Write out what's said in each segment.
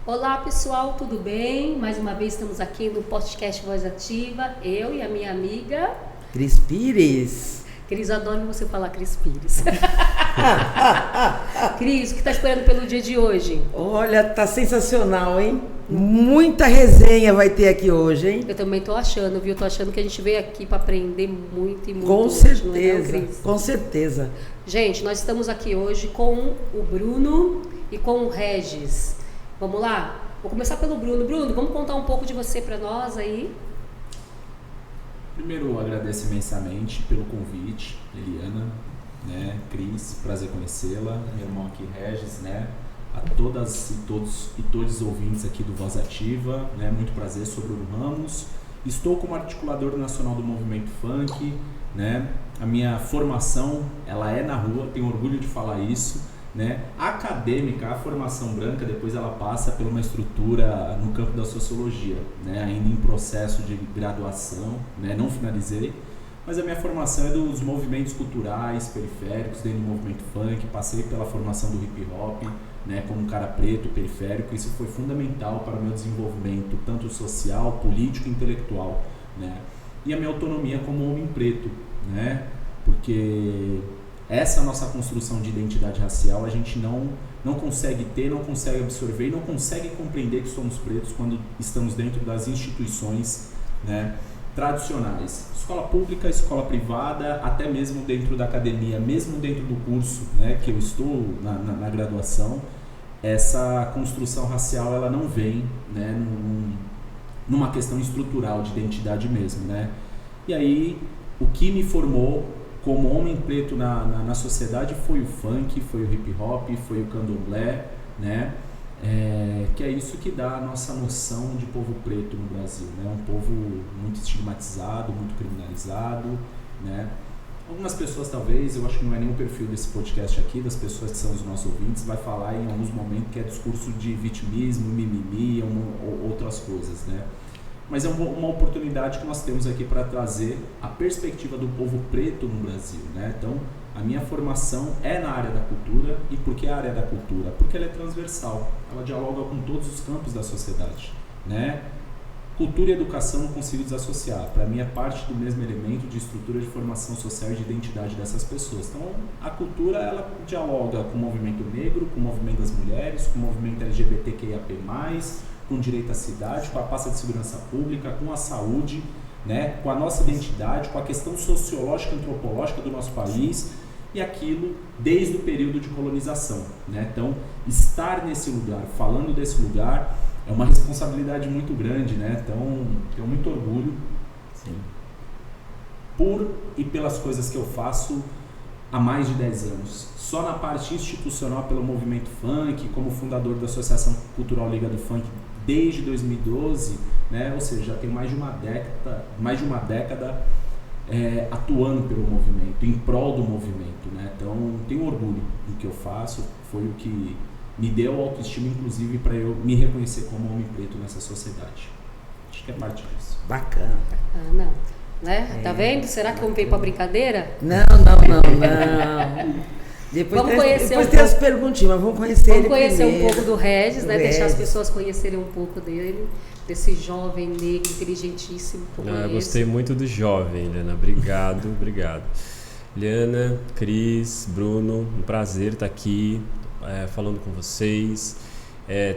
Olá pessoal, tudo bem? Mais uma vez estamos aqui no podcast Voz Ativa, eu e a minha amiga Cris Pires. Cris, adoro você falar Cris Pires. Cris, o que está esperando pelo dia de hoje? Olha, tá sensacional, hein? Muita resenha vai ter aqui hoje, hein? Eu também tô achando, viu? Tô achando que a gente veio aqui para aprender muito e muito. Com hoje, certeza, não é, Cris? com certeza. Gente, nós estamos aqui hoje com o Bruno e com o Regis. Vamos lá? Vou começar pelo Bruno. Bruno, vamos contar um pouco de você para nós aí? Primeiro, agradeço imensamente pelo convite, Eliana, né, Cris, prazer conhecê-la, meu irmão aqui, Regis, né, a todas e todos os ouvintes aqui do Voz Ativa, né, muito prazer, sou Bruno Ramos, estou como articulador nacional do movimento funk, né, a minha formação, ela é na rua, tenho orgulho de falar isso, né, acadêmica, a formação branca, depois ela passa por uma estrutura no campo da sociologia, né, ainda em processo de graduação, né, não finalizei, mas a minha formação é dos movimentos culturais, periféricos, dentro do movimento funk, passei pela formação do hip hop, né, como um cara preto, periférico, isso foi fundamental para o meu desenvolvimento, tanto social, político e intelectual, né, e a minha autonomia como homem preto, né, porque essa nossa construção de identidade racial a gente não consegue ter, não consegue absorver e não consegue compreender que somos pretos quando estamos dentro das instituições, né, tradicionais. Escola pública, escola privada, até mesmo dentro da academia, mesmo dentro do curso, né, que eu estou na graduação, essa construção racial ela não vem, né, numa questão estrutural de identidade mesmo, né? E aí o que me formou como homem preto na sociedade foi o funk, foi o hip hop, foi o candomblé, né? Que é isso que dá a nossa noção de povo preto no Brasil, né? Um povo muito estigmatizado, muito criminalizado, né? Algumas pessoas talvez, eu acho que não é nem o perfil desse podcast aqui, das pessoas que são os nossos ouvintes, vai falar em alguns momentos que é discurso de vitimismo, mimimi ou outras coisas, né? Mas é uma oportunidade que nós temos aqui para trazer a perspectiva do povo preto no Brasil, né? Então, a minha formação é na área da cultura. E por que a área da cultura? Porque ela é transversal, ela dialoga com todos os campos da sociedade, né? Cultura e educação não consigo desassociar, para mim é parte do mesmo elemento de estrutura de formação social e de identidade dessas pessoas. Então, a cultura ela dialoga com o movimento negro, com o movimento das mulheres, com o movimento LGBTQIAP+, com o direito à cidade, com a pasta de segurança pública, com a saúde, né, com a nossa identidade, com a questão sociológica e antropológica do nosso país, e aquilo desde o período de colonização, né? Então, estar nesse lugar, falando desse lugar, é uma responsabilidade muito grande, né? Então, tenho muito orgulho, sim, por e pelas coisas que eu faço há mais de 10 anos. Só na parte institucional pelo movimento funk, como fundador da Associação Cultural Liga do Funk desde 2012, né? Ou seja, já tem mais de uma década atuando pelo movimento, em prol do movimento, né? Então, tenho orgulho do que eu faço, foi o que me deu autoestima, inclusive, para eu me reconhecer como homem preto nessa sociedade. Acho que é parte disso. Bacana. Bacana, né? Tá vendo? Será que vamos vir pra brincadeira? Não. Depois tem as perguntinhas, mas vamos conhecer ele primeiro. Um pouco do Regis, né? Regis. Deixar as pessoas conhecerem um pouco dele, desse jovem negro inteligentíssimo que eu conheço. Eu gostei muito do jovem, Liana. Obrigado. Liana, Cris, Bruno, um prazer estar aqui falando com vocês.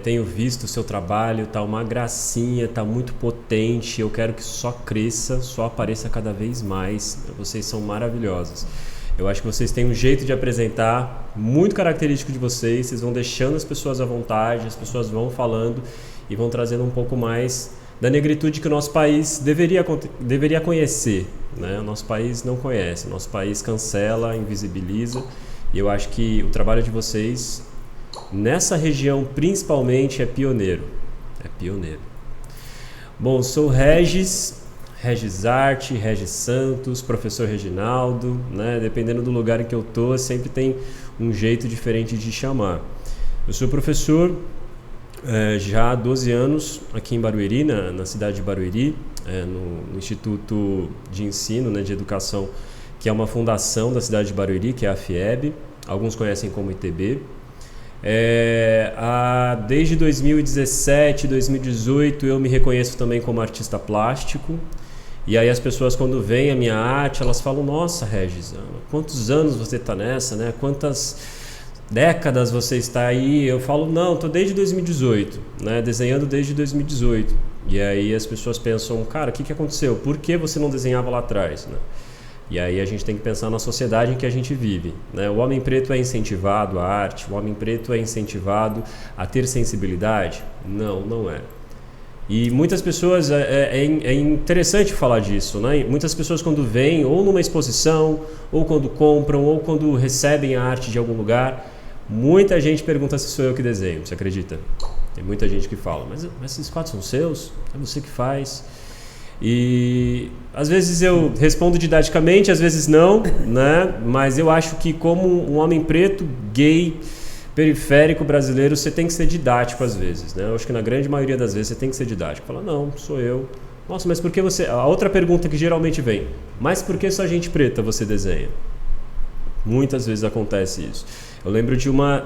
Tenho visto o seu trabalho, tá uma gracinha, tá muito potente. Eu quero que só cresça, só apareça cada vez mais. Vocês são maravilhosos. Eu acho que vocês têm um jeito de apresentar muito característico de vocês. Vocês vão deixando as pessoas à vontade, as pessoas vão falando e vão trazendo um pouco mais da negritude que o nosso país deveria conhecer, né? O nosso país não conhece, o nosso país cancela, invisibiliza. E eu acho que o trabalho de vocês nessa região principalmente é pioneiro. Bom, sou Regis Arte, Regis Santos, professor Reginaldo, né? Dependendo do lugar em que eu tô, sempre tem um jeito diferente de chamar. Eu sou professor já há 12 anos aqui em Barueri, na cidade de Barueri, no Instituto de Ensino, né, de Educação, que é uma fundação da cidade de Barueri, que é a FIEB, alguns conhecem como ITB. Desde 2017, 2018 eu me reconheço também como artista plástico. E aí as pessoas, quando veem a minha arte, elas falam: nossa, Regis, quantos anos você está nessa, né? Quantas décadas você está aí? Eu falo: não, estou desde 2018, né? Desenhando desde 2018. E aí as pessoas pensam: cara, o que aconteceu? Por que você não desenhava lá atrás, né? E aí a gente tem que pensar na sociedade em que a gente vive, né? O homem preto é incentivado à arte, o homem preto é incentivado a ter sensibilidade? Não, não é. E muitas pessoas, é interessante falar disso, né? Muitas pessoas, quando vêm ou numa exposição, ou quando compram, ou quando recebem a arte de algum lugar, muita gente pergunta se sou eu que desenho, você acredita? Tem muita gente que fala: mas esses quadros são seus? É você que faz? E às vezes eu respondo didaticamente, às vezes não, né? Mas eu acho que, como um homem preto, gay, periférico brasileiro, você tem que ser didático às vezes, né? Eu acho que na grande maioria das vezes você tem que ser didático. Fala: não, sou eu. Nossa, mas por que você... A outra pergunta que geralmente vem: mas por que só gente preta você desenha? Muitas vezes acontece isso. Eu lembro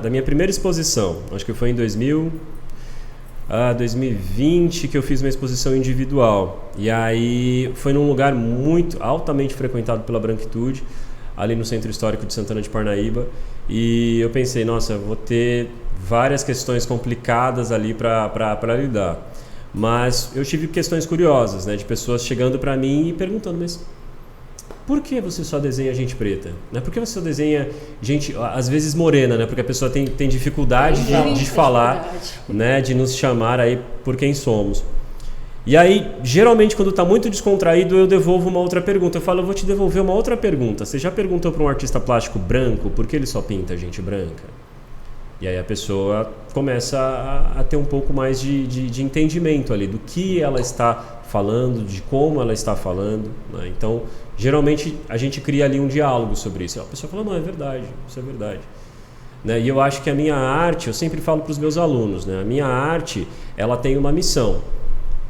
da minha primeira exposição, acho que foi em 2020, que eu fiz uma exposição individual. E aí foi num lugar muito altamente frequentado pela branquitude, ali no Centro Histórico de Santana de Parnaíba. E eu pensei: nossa, eu vou ter várias questões complicadas ali para lidar. Mas eu tive questões curiosas, né, de pessoas chegando para mim e perguntando: mas por que você só desenha gente preta? Né? Por que você só desenha gente, às vezes, morena? Né? Porque a pessoa tem dificuldade de falar, né? De nos chamar aí por quem somos. E aí, geralmente, quando está muito descontraído, eu devolvo uma outra pergunta. Eu falo: eu vou te devolver uma outra pergunta. Você já perguntou para um artista plástico branco por que ele só pinta gente branca? E aí a pessoa começa a ter um pouco mais de entendimento ali do que ela está falando, de como ela está falando, né? Então, geralmente, a gente cria ali um diálogo sobre isso. A pessoa fala: não, é verdade, isso é verdade. Né? E eu acho que a minha arte, eu sempre falo para os meus alunos, né? A minha arte, ela tem uma missão.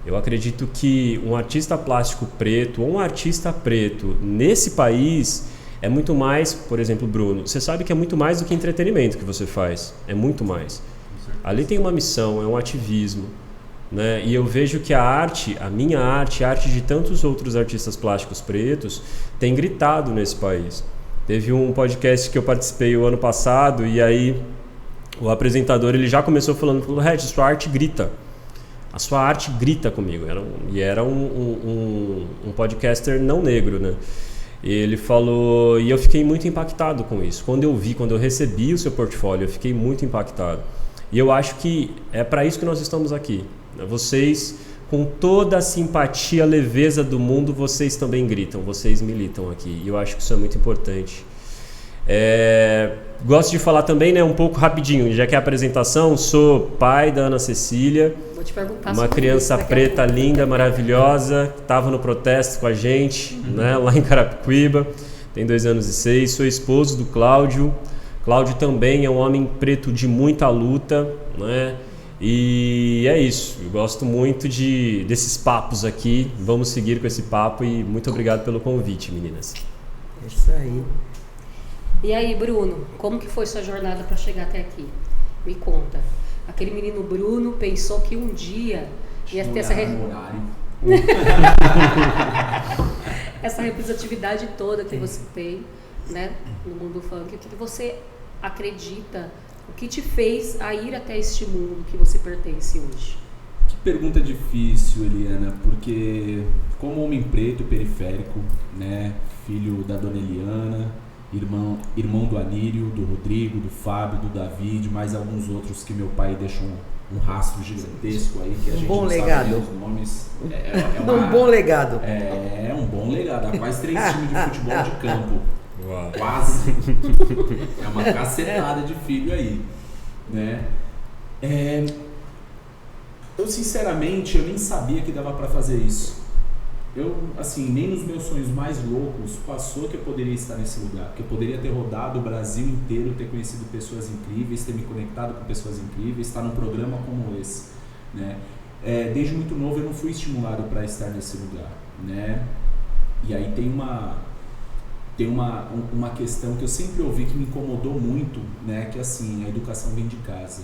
Eu acredito que um artista plástico preto ou um artista preto nesse país é muito mais, por exemplo, Bruno, você sabe que é muito mais do que entretenimento que você faz, é muito mais. Ali tem uma missão, é um ativismo, né? E eu vejo que a minha arte, a arte de tantos outros artistas plásticos pretos, tem gritado nesse país. Teve um podcast que eu participei o ano passado e aí o apresentador, ele já começou falando: Regis, sua arte grita. A sua arte grita comigo. Era um podcaster não negro, né? Ele falou, e eu fiquei muito impactado com isso. Quando eu recebi o seu portfólio, eu fiquei muito impactado. E eu acho que é para isso que nós estamos aqui. Vocês, com toda a simpatia, a leveza do mundo, vocês também gritam, vocês militam aqui. E eu acho que isso é muito importante. Gosto de falar também, né, um pouco rapidinho, já que é a apresentação, sou pai da Ana Cecília, uma criança preta linda, maravilhosa, que estava no protesto com a gente, né, lá em Carapicuíba, tem 2 anos e 6, sou esposo do Cláudio. Cláudio também é um homem preto de muita luta, né, e é isso, eu gosto muito desses papos aqui, vamos seguir com esse papo e muito obrigado pelo convite, meninas. É isso aí. E aí, Bruno, como que foi sua jornada para chegar até aqui? Me conta. Aquele menino Bruno pensou que um dia ia ter essa representatividade toda que você tem, né, no mundo funk. O que você acredita, o que te fez a ir até este mundo que você pertence hoje? Que pergunta difícil, Eliana, porque como homem preto, periférico, né, filho da dona Eliana, irmão do Anírio, do Rodrigo, do Fábio, do Davi, de mais alguns outros que meu pai deixou um rastro gigantesco aí, que a gente não sabe os nomes. Um bom legado. É um bom legado, há quase 3 times de futebol de campo. Uau. Quase. É uma cacetada de filho aí, né? Eu sinceramente, eu nem sabia que dava pra fazer isso. Eu, assim, nem nos meus sonhos mais loucos passou que eu poderia estar nesse lugar, que eu poderia ter rodado o Brasil inteiro, ter conhecido pessoas incríveis, ter me conectado com pessoas incríveis, estar num programa como esse, né? Desde muito novo eu não fui estimulado para estar nesse lugar, né? E aí tem uma... tem uma questão que eu sempre ouvi que me incomodou muito, né, que assim, a educação vem de casa.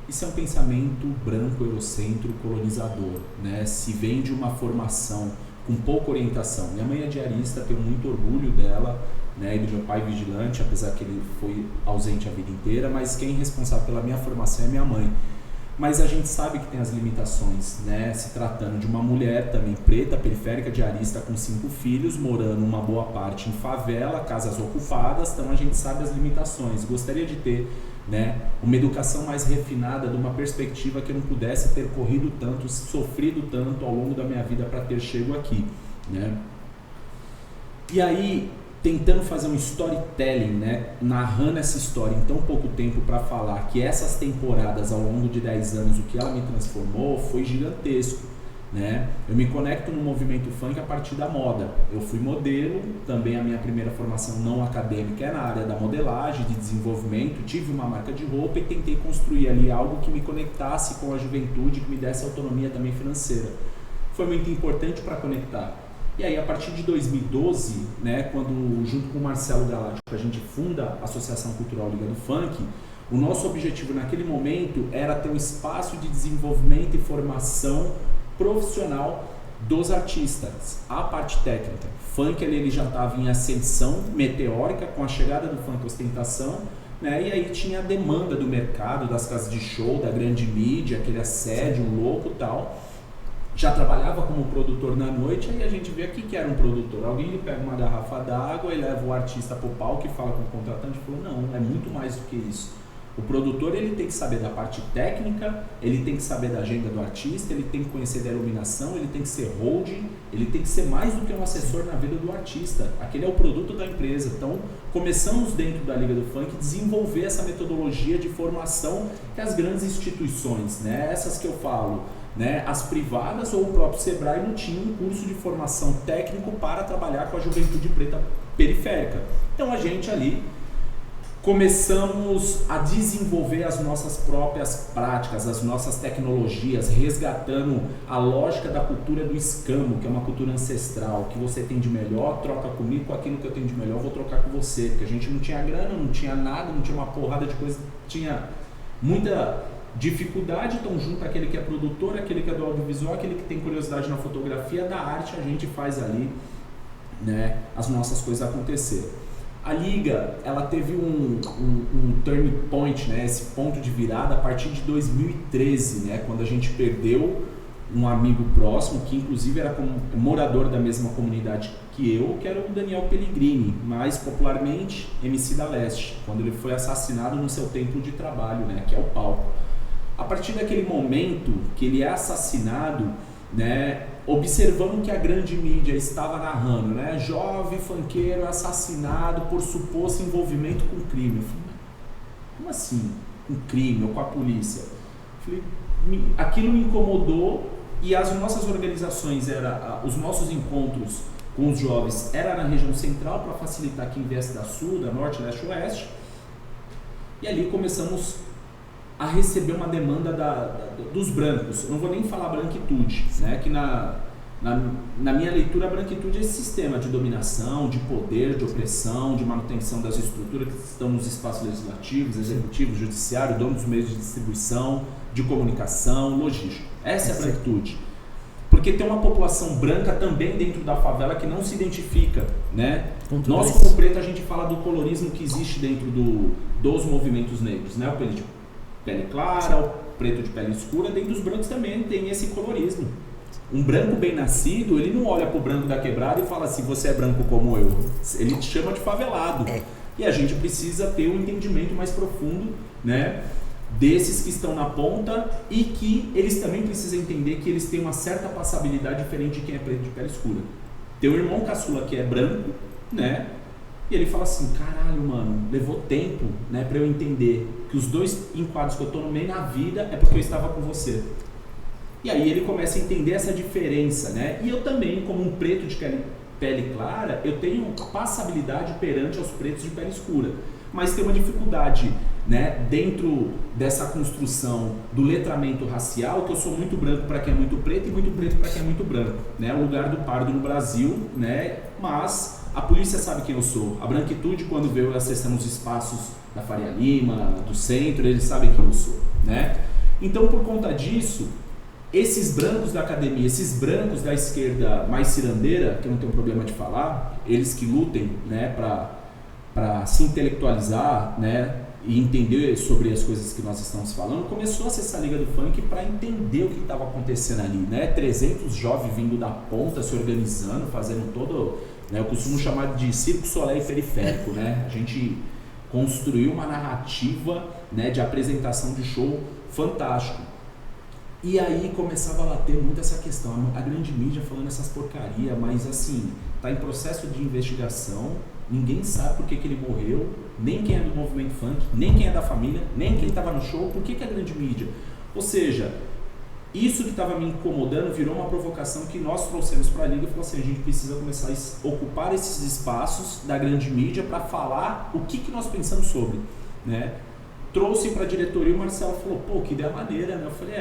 Isso é um pensamento branco, eurocêntrico, colonizador, né? Se vem de uma formação com pouca orientação. Minha mãe é diarista, tenho muito orgulho dela, né, e do meu pai vigilante, apesar que ele foi ausente a vida inteira, mas quem é responsável pela minha formação é minha mãe. Mas a gente sabe que tem as limitações, né? Se tratando de uma mulher também preta, periférica, diarista, com 5 filhos, morando uma boa parte em favela, casas ocupadas, então a gente sabe as limitações. Gostaria de ter, né, uma educação mais refinada, de uma perspectiva que eu não pudesse ter corrido tanto, sofrido tanto ao longo da minha vida para ter chego aqui, né? E aí, tentando fazer um storytelling, né, narrando essa história em tão pouco tempo para falar que essas temporadas ao longo de 10 anos, o que ela me transformou foi gigantesco, né? Eu me conecto no movimento funk a partir da moda. Eu fui modelo, também a minha primeira formação não acadêmica é na área da modelagem, de desenvolvimento, tive uma marca de roupa e tentei construir ali algo que me conectasse com a juventude, que me desse autonomia também financeira. Foi muito importante para conectar. E aí, a partir de 2012, né, quando, junto com o Marcelo Galáctico, a gente funda a Associação Cultural Liga do Funk, o nosso objetivo naquele momento era ter um espaço de desenvolvimento e formação profissional dos artistas, a parte técnica. Funk ele já estava em ascensão meteórica com a chegada do funk ostentação, né, e aí tinha a demanda do mercado, das casas de show, da grande mídia, aquele assédio louco e tal. Já trabalhava como produtor na noite, aí a gente vê aqui que era um produtor. Alguém lhe pega uma garrafa d'água e leva o artista pro palco e fala com o contratante e falou, não, é muito mais do que isso. O produtor ele tem que saber da parte técnica, ele tem que saber da agenda do artista, ele tem que conhecer da iluminação, ele tem que ser holding, ele tem que ser mais do que um assessor na vida do artista. Aquele é o produto da empresa. Então, começamos dentro da Liga do Funk desenvolver essa metodologia de formação que as grandes instituições, né, essas que eu falo, né, as privadas ou o próprio Sebrae não tinham um curso de formação técnico para trabalhar com a juventude preta periférica. Então a gente ali começamos a desenvolver as nossas próprias práticas, as nossas tecnologias, resgatando a lógica da cultura do escambo, que é uma cultura ancestral, que você tem de melhor, troca comigo, com aquilo que eu tenho de melhor, eu vou trocar com você, porque a gente não tinha grana, não tinha nada, não tinha uma porrada de coisa, tinha muita dificuldade, então junto aquele que é produtor, aquele que é do audiovisual, aquele que tem curiosidade na fotografia, da arte, a gente faz ali, né, as nossas coisas acontecer. A Liga, ela teve um turning point, né, esse ponto de virada a partir de 2013, né, quando a gente perdeu um amigo próximo, que inclusive era morador da mesma comunidade que eu, que era o Daniel Pellegrini, mais popularmente MC da Leste, quando ele foi assassinado no seu templo de trabalho, né, que é o palco. A partir daquele momento que ele é assassinado, né, observando que a grande mídia estava narrando, né, jovem funkeiro assassinado por suposto envolvimento com crime. Eu falei, como assim, com crime ou com a polícia? Eu falei, aquilo me incomodou e as nossas organizações, os nossos encontros com os jovens era na região central para facilitar quem viesse da sul, da norte, leste, oeste. E ali começamos a receber uma demanda dos brancos. Eu não vou nem falar branquitude, né? Que na minha leitura, a branquitude é esse sistema de dominação, de poder, de opressão, de manutenção das estruturas que estão nos espaços legislativos, executivos, judiciário, dono dos meios de distribuição, de comunicação, logística. Essa é a branquitude. Porque tem uma população branca também dentro da favela que não se identifica, né? Nós, como preto, a gente fala do colorismo que existe dentro dos movimentos negros, né? O pele clara, o preto de pele escura, dentro dos brancos também tem esse colorismo. Um branco bem nascido, ele não olha pro branco da quebrada e fala assim, você é branco como eu. Ele te chama de favelado. E a gente precisa ter um entendimento mais profundo, né, desses que estão na ponta e que eles também precisam entender que eles têm uma certa passabilidade diferente de quem é preto de pele escura. Tem um irmão caçula que é branco, né, e ele fala assim, caralho, mano, levou tempo, né, pra eu entender que os 2 enquadros que eu tomei na vida é porque eu estava com você. E aí ele começa a entender essa diferença, né? E eu também, como um preto de pele clara, eu tenho passabilidade perante aos pretos de pele escura. Mas tem uma dificuldade, né, dentro dessa construção do letramento racial, que eu sou muito branco para quem é muito preto e muito preto para quem é muito branco, né? O lugar do pardo no Brasil, né? Mas a polícia sabe quem eu sou. A branquitude, quando vê eu acessando os espaços da Faria Lima, do centro, eles sabem quem eu sou, né? Então, por conta disso, esses brancos da academia, esses brancos da esquerda mais cirandeira, que eu não tenho problema de falar, eles que lutem, né, para se intelectualizar, né, e entender sobre as coisas que nós estamos falando, começou a acessar a Liga do Funk para entender o que estava acontecendo ali, né? 300 jovens vindo da ponta, se organizando, fazendo todo, né, eu costumo chamar de Circo Soleil periférico, né? A gente construiu uma narrativa, né, de apresentação de show fantástico. E aí começava a bater muito essa questão, a grande mídia falando essas porcarias, mas assim, tá em processo de investigação, ninguém sabe por que ele morreu, nem quem é do movimento funk, nem quem é da família, nem quem estava no show, por que a grande mídia? Ou seja, isso que estava me incomodando virou uma provocação que nós trouxemos para a Liga e falou assim, a gente precisa começar a ocupar esses espaços da grande mídia para falar o que nós pensamos sobre, né? Trouxe para a diretoria e o Marcelo falou, pô, que ideia maneira, né? Eu falei,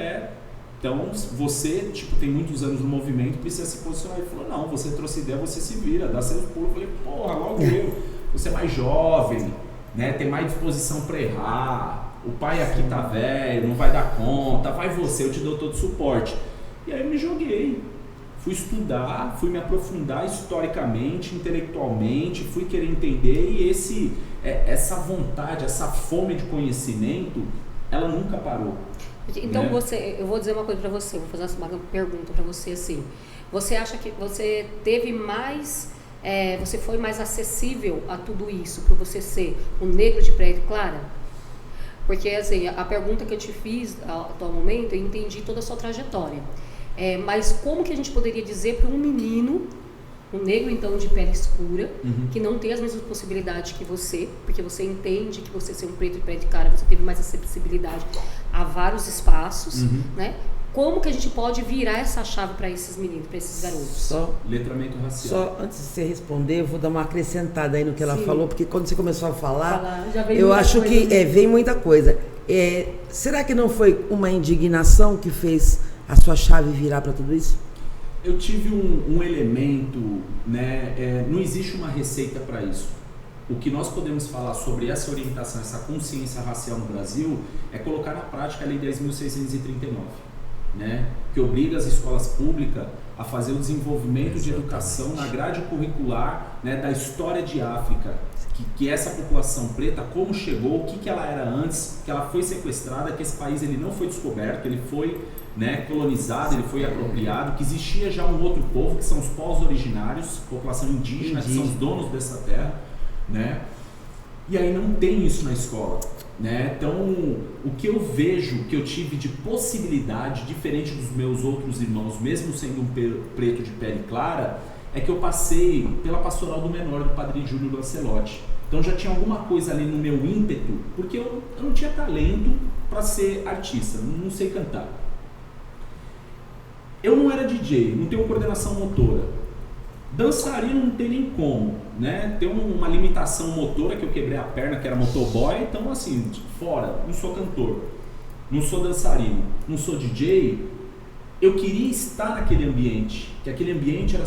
então você, tipo, tem muitos anos no movimento, precisa se posicionar. Ele falou, não, você trouxe ideia, você se vira, dá seus pulos. Eu falei, porra, logo eu, você é mais jovem, né? Tem mais disposição para errar, o pai aqui tá velho, não vai dar conta, vai você, eu te dou todo o suporte. E aí eu me joguei, fui estudar, fui me aprofundar historicamente, intelectualmente, fui querer entender e essa vontade, essa fome de conhecimento, ela nunca parou. Então né? eu vou dizer uma coisa para você, vou fazer uma pergunta para você assim. Você acha que você teve mais, você foi mais acessível a tudo isso por você ser um negro de pele clara? Porque assim, a pergunta que eu te fiz até o momento, eu entendi toda a sua trajetória. Mas como que a gente poderia dizer para um menino, um negro então de pele escura, que não tem as mesmas possibilidades que você, porque você entende que você ser um preto de pele clara, você teve mais acessibilidade a vários espaços, né? Como que a gente pode virar essa chave para esses meninos, para esses garotos? Letramento racial. Só antes de você responder, eu vou dar uma acrescentada aí no que ela Sim. falou, porque quando você começou a falar, já veio eu muita acho coisa, que né? vem muita coisa. Será que não foi uma indignação que fez a sua chave virar para tudo isso? Eu tive um elemento, né? Não existe uma receita para isso. O que nós podemos falar sobre essa orientação, essa consciência racial no Brasil, é colocar na prática a Lei 10.639, né? Que obriga as escolas públicas a fazer o desenvolvimento de educação na grade curricular, né, da história de África, que essa população preta, como chegou, o que ela era antes, que ela foi sequestrada, que esse país ele não foi descoberto, ele foi, né, colonizado, ele foi apropriado, que existia já um outro povo, que são os povos originários, população indígena, que são os donos dessa terra, né? E aí não tem isso na escola, né? Então, o que eu vejo, que eu tive de possibilidade, diferente dos meus outros irmãos, mesmo sendo um preto de pele clara, é que eu passei pela pastoral do menor do Padre Júlio Lancelotti. Então já tinha alguma coisa ali no meu ímpeto, porque eu não tinha talento para ser artista, não sei cantar. Eu não era DJ, não tenho coordenação motora. Dançarino não tem nem como, né? Tem uma limitação motora, que eu quebrei a perna, que era motoboy, então assim, fora, não sou cantor, não sou dançarino, não sou DJ. Eu queria estar naquele ambiente, que aquele ambiente era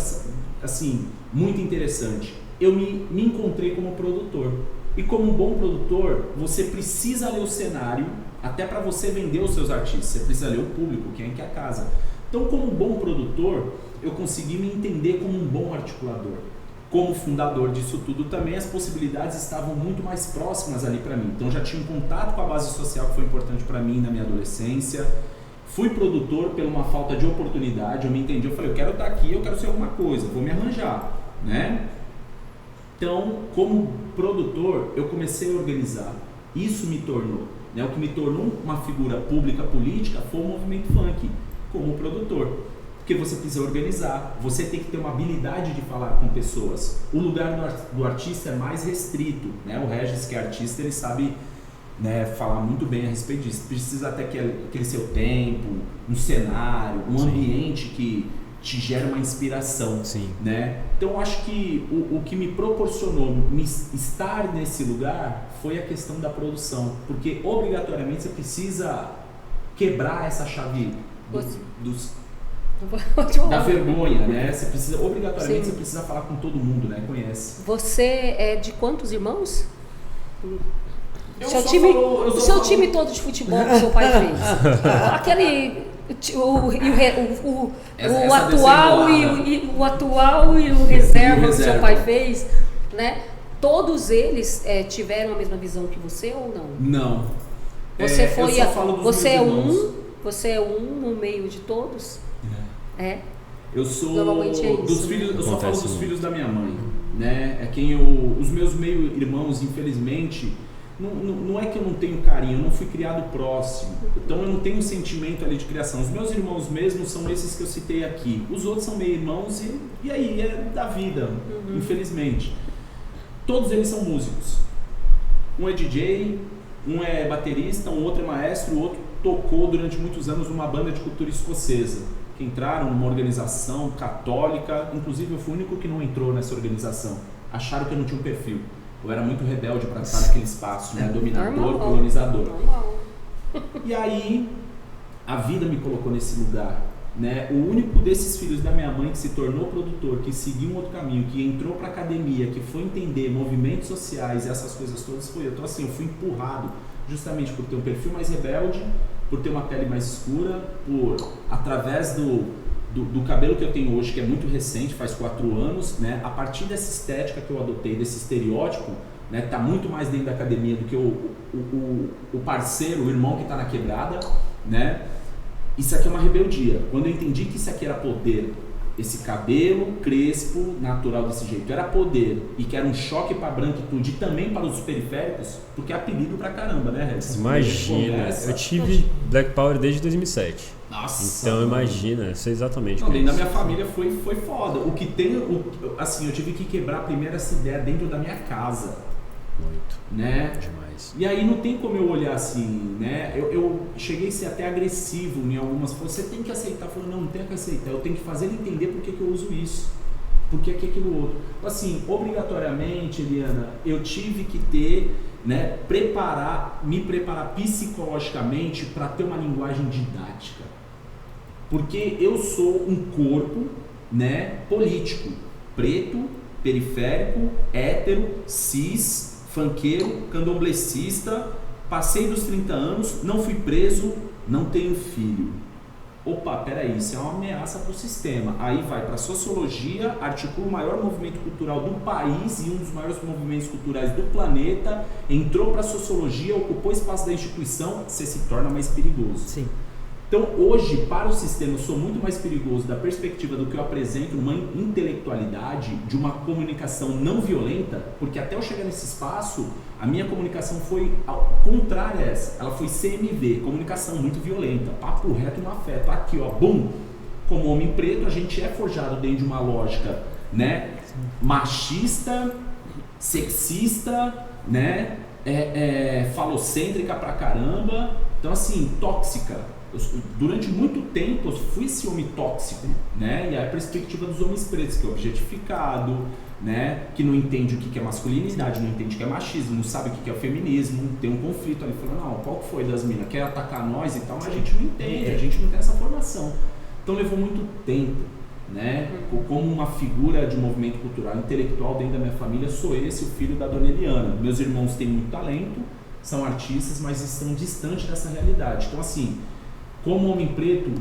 assim, muito interessante. Eu me encontrei como produtor. E como um bom produtor, você precisa ler o cenário, até para você vender os seus artistas, você precisa ler o público, quem é que é a casa. Então, como um bom produtor, eu consegui me entender como um bom articulador. Como fundador disso tudo também, as possibilidades estavam muito mais próximas ali para mim. Então, já tinha um contato com a base social que foi importante para mim na minha adolescência. Fui produtor por uma falta de oportunidade, eu me entendi, eu falei, eu quero estar aqui, eu quero ser alguma coisa, vou me arranjar, né? Então, como produtor, eu comecei a organizar. Isso me tornou, né? O que me tornou uma figura pública política foi o movimento funk, como produtor. Porque você precisa organizar, você tem que ter uma habilidade de falar com pessoas. O lugar do artista é mais restrito, né? O Regis, que é artista, ele sabe, né, falar muito bem a respeito disso. Precisa até aquele seu tempo, um cenário, um ambiente que te gera uma inspiração, né? Então eu acho que o que me proporcionou estar nesse lugar foi a questão da produção, porque obrigatoriamente você precisa quebrar essa chave dos... Da vergonha, né? Você precisa, obrigatoriamente, você precisa falar com todo mundo, né? Conhece. Você é de quantos irmãos? Eu Seu só time, falo- eu o só seu falo- time todo de futebol que seu pai fez. Aquele. O Essa atual desenrolada. o atual e o reserva que reserva. seu pai fez, né? Todos eles tiveram a mesma visão que você ou não? Não. Você eu só falo dos você é meus irmãos. você é um no meio de todos? É. Eu sou Normalmente é isso, dos né? filhos, eu só falo Acontece dos muito. filhos da minha mãe, né? É quem os meus meio-irmãos, infelizmente, não é que eu não tenho carinho, eu não fui criado próximo. Então eu não tenho um sentimento ali de criação. Os meus irmãos mesmo são esses que eu citei aqui. Os outros são meio-irmãos e aí é da vida, infelizmente. Todos eles são músicos. Um é DJ, um é baterista, um outro é maestro, o outro tocou durante muitos anos numa banda de cultura escocesa, que entraram numa organização católica. Inclusive eu fui o único que não entrou nessa organização. Acharam que eu não tinha um perfil. Eu era muito rebelde para estar naquele espaço, né? Dominador, Normal. colonizador. Normal. E aí a vida me colocou nesse lugar, né? O único desses filhos da minha mãe que se tornou produtor, que seguiu um outro caminho, que entrou para academia, que foi entender movimentos sociais e essas coisas todas foi eu. Então assim, eu fui empurrado justamente por ter um perfil mais rebelde, por ter uma pele mais escura, por através do cabelo que eu tenho hoje, que é muito recente, faz 4 anos, né? A partir dessa estética que eu adotei, desse estereótipo, né? Tá muito mais dentro da academia do que o parceiro, o irmão que está na quebrada, né? Isso aqui é uma rebeldia. Quando eu entendi que isso aqui era poder, esse cabelo crespo, natural desse jeito, era poder, e que era um choque para a branquitude e também para os periféricos, porque é apelido pra caramba, né, Regis? Imagina, eu tive Black Power desde 2007. Nossa! Então imagina, eu sei exatamente o Não, que é dentro da isso. minha família foi foda. O que tem, assim, eu tive que quebrar primeiro essa ideia dentro da minha casa, Muito, né? demais. E aí não tem como eu olhar assim, né? Eu cheguei a ser até agressivo em algumas coisas. Você tem que aceitar. Falei, não tem que aceitar. Eu tenho que fazer ele entender por que eu uso isso. Por que aquilo outro. Assim, obrigatoriamente, Eliana, eu tive que ter, né? Me preparar psicologicamente para ter uma linguagem didática. Porque eu sou um corpo, né? Político. Preto, periférico, hétero, cis, funkeiro, candomblecista, passei dos 30 anos, não fui preso, não tenho filho. Opa, peraí, isso é uma ameaça para o sistema. Aí vai para a sociologia, articula o maior movimento cultural do país e um dos maiores movimentos culturais do planeta, entrou para a sociologia, ocupou espaço da instituição, você se torna mais perigoso. Sim. Então, hoje, para o sistema, eu sou muito mais perigoso da perspectiva do que eu apresento numa intelectualidade, de uma comunicação não violenta, porque até eu chegar nesse espaço, a minha comunicação foi contrária a essa. Ela foi CMV, comunicação muito violenta, papo reto no afeto. Aqui, ó, bum! Como homem preto, a gente é forjado dentro de uma lógica, né, machista, sexista, né, falocêntrica pra caramba. Então, assim, tóxica. Durante muito tempo eu fui esse homem tóxico, né? E a perspectiva dos homens pretos, que é objetificado, né? Que não entende o que é masculinidade, não entende o que é machismo, não sabe o que é o feminismo, tem um conflito ali, falando, não, qual que foi das minas? Quer atacar nós e tal, mas a gente não entende, a gente não tem essa formação. Então levou muito tempo, né? Como uma figura de movimento cultural intelectual dentro da minha família, sou esse, o filho da dona Eliana. Meus irmãos têm muito talento, são artistas, mas estão distantes dessa realidade. Então, assim, como homem preto,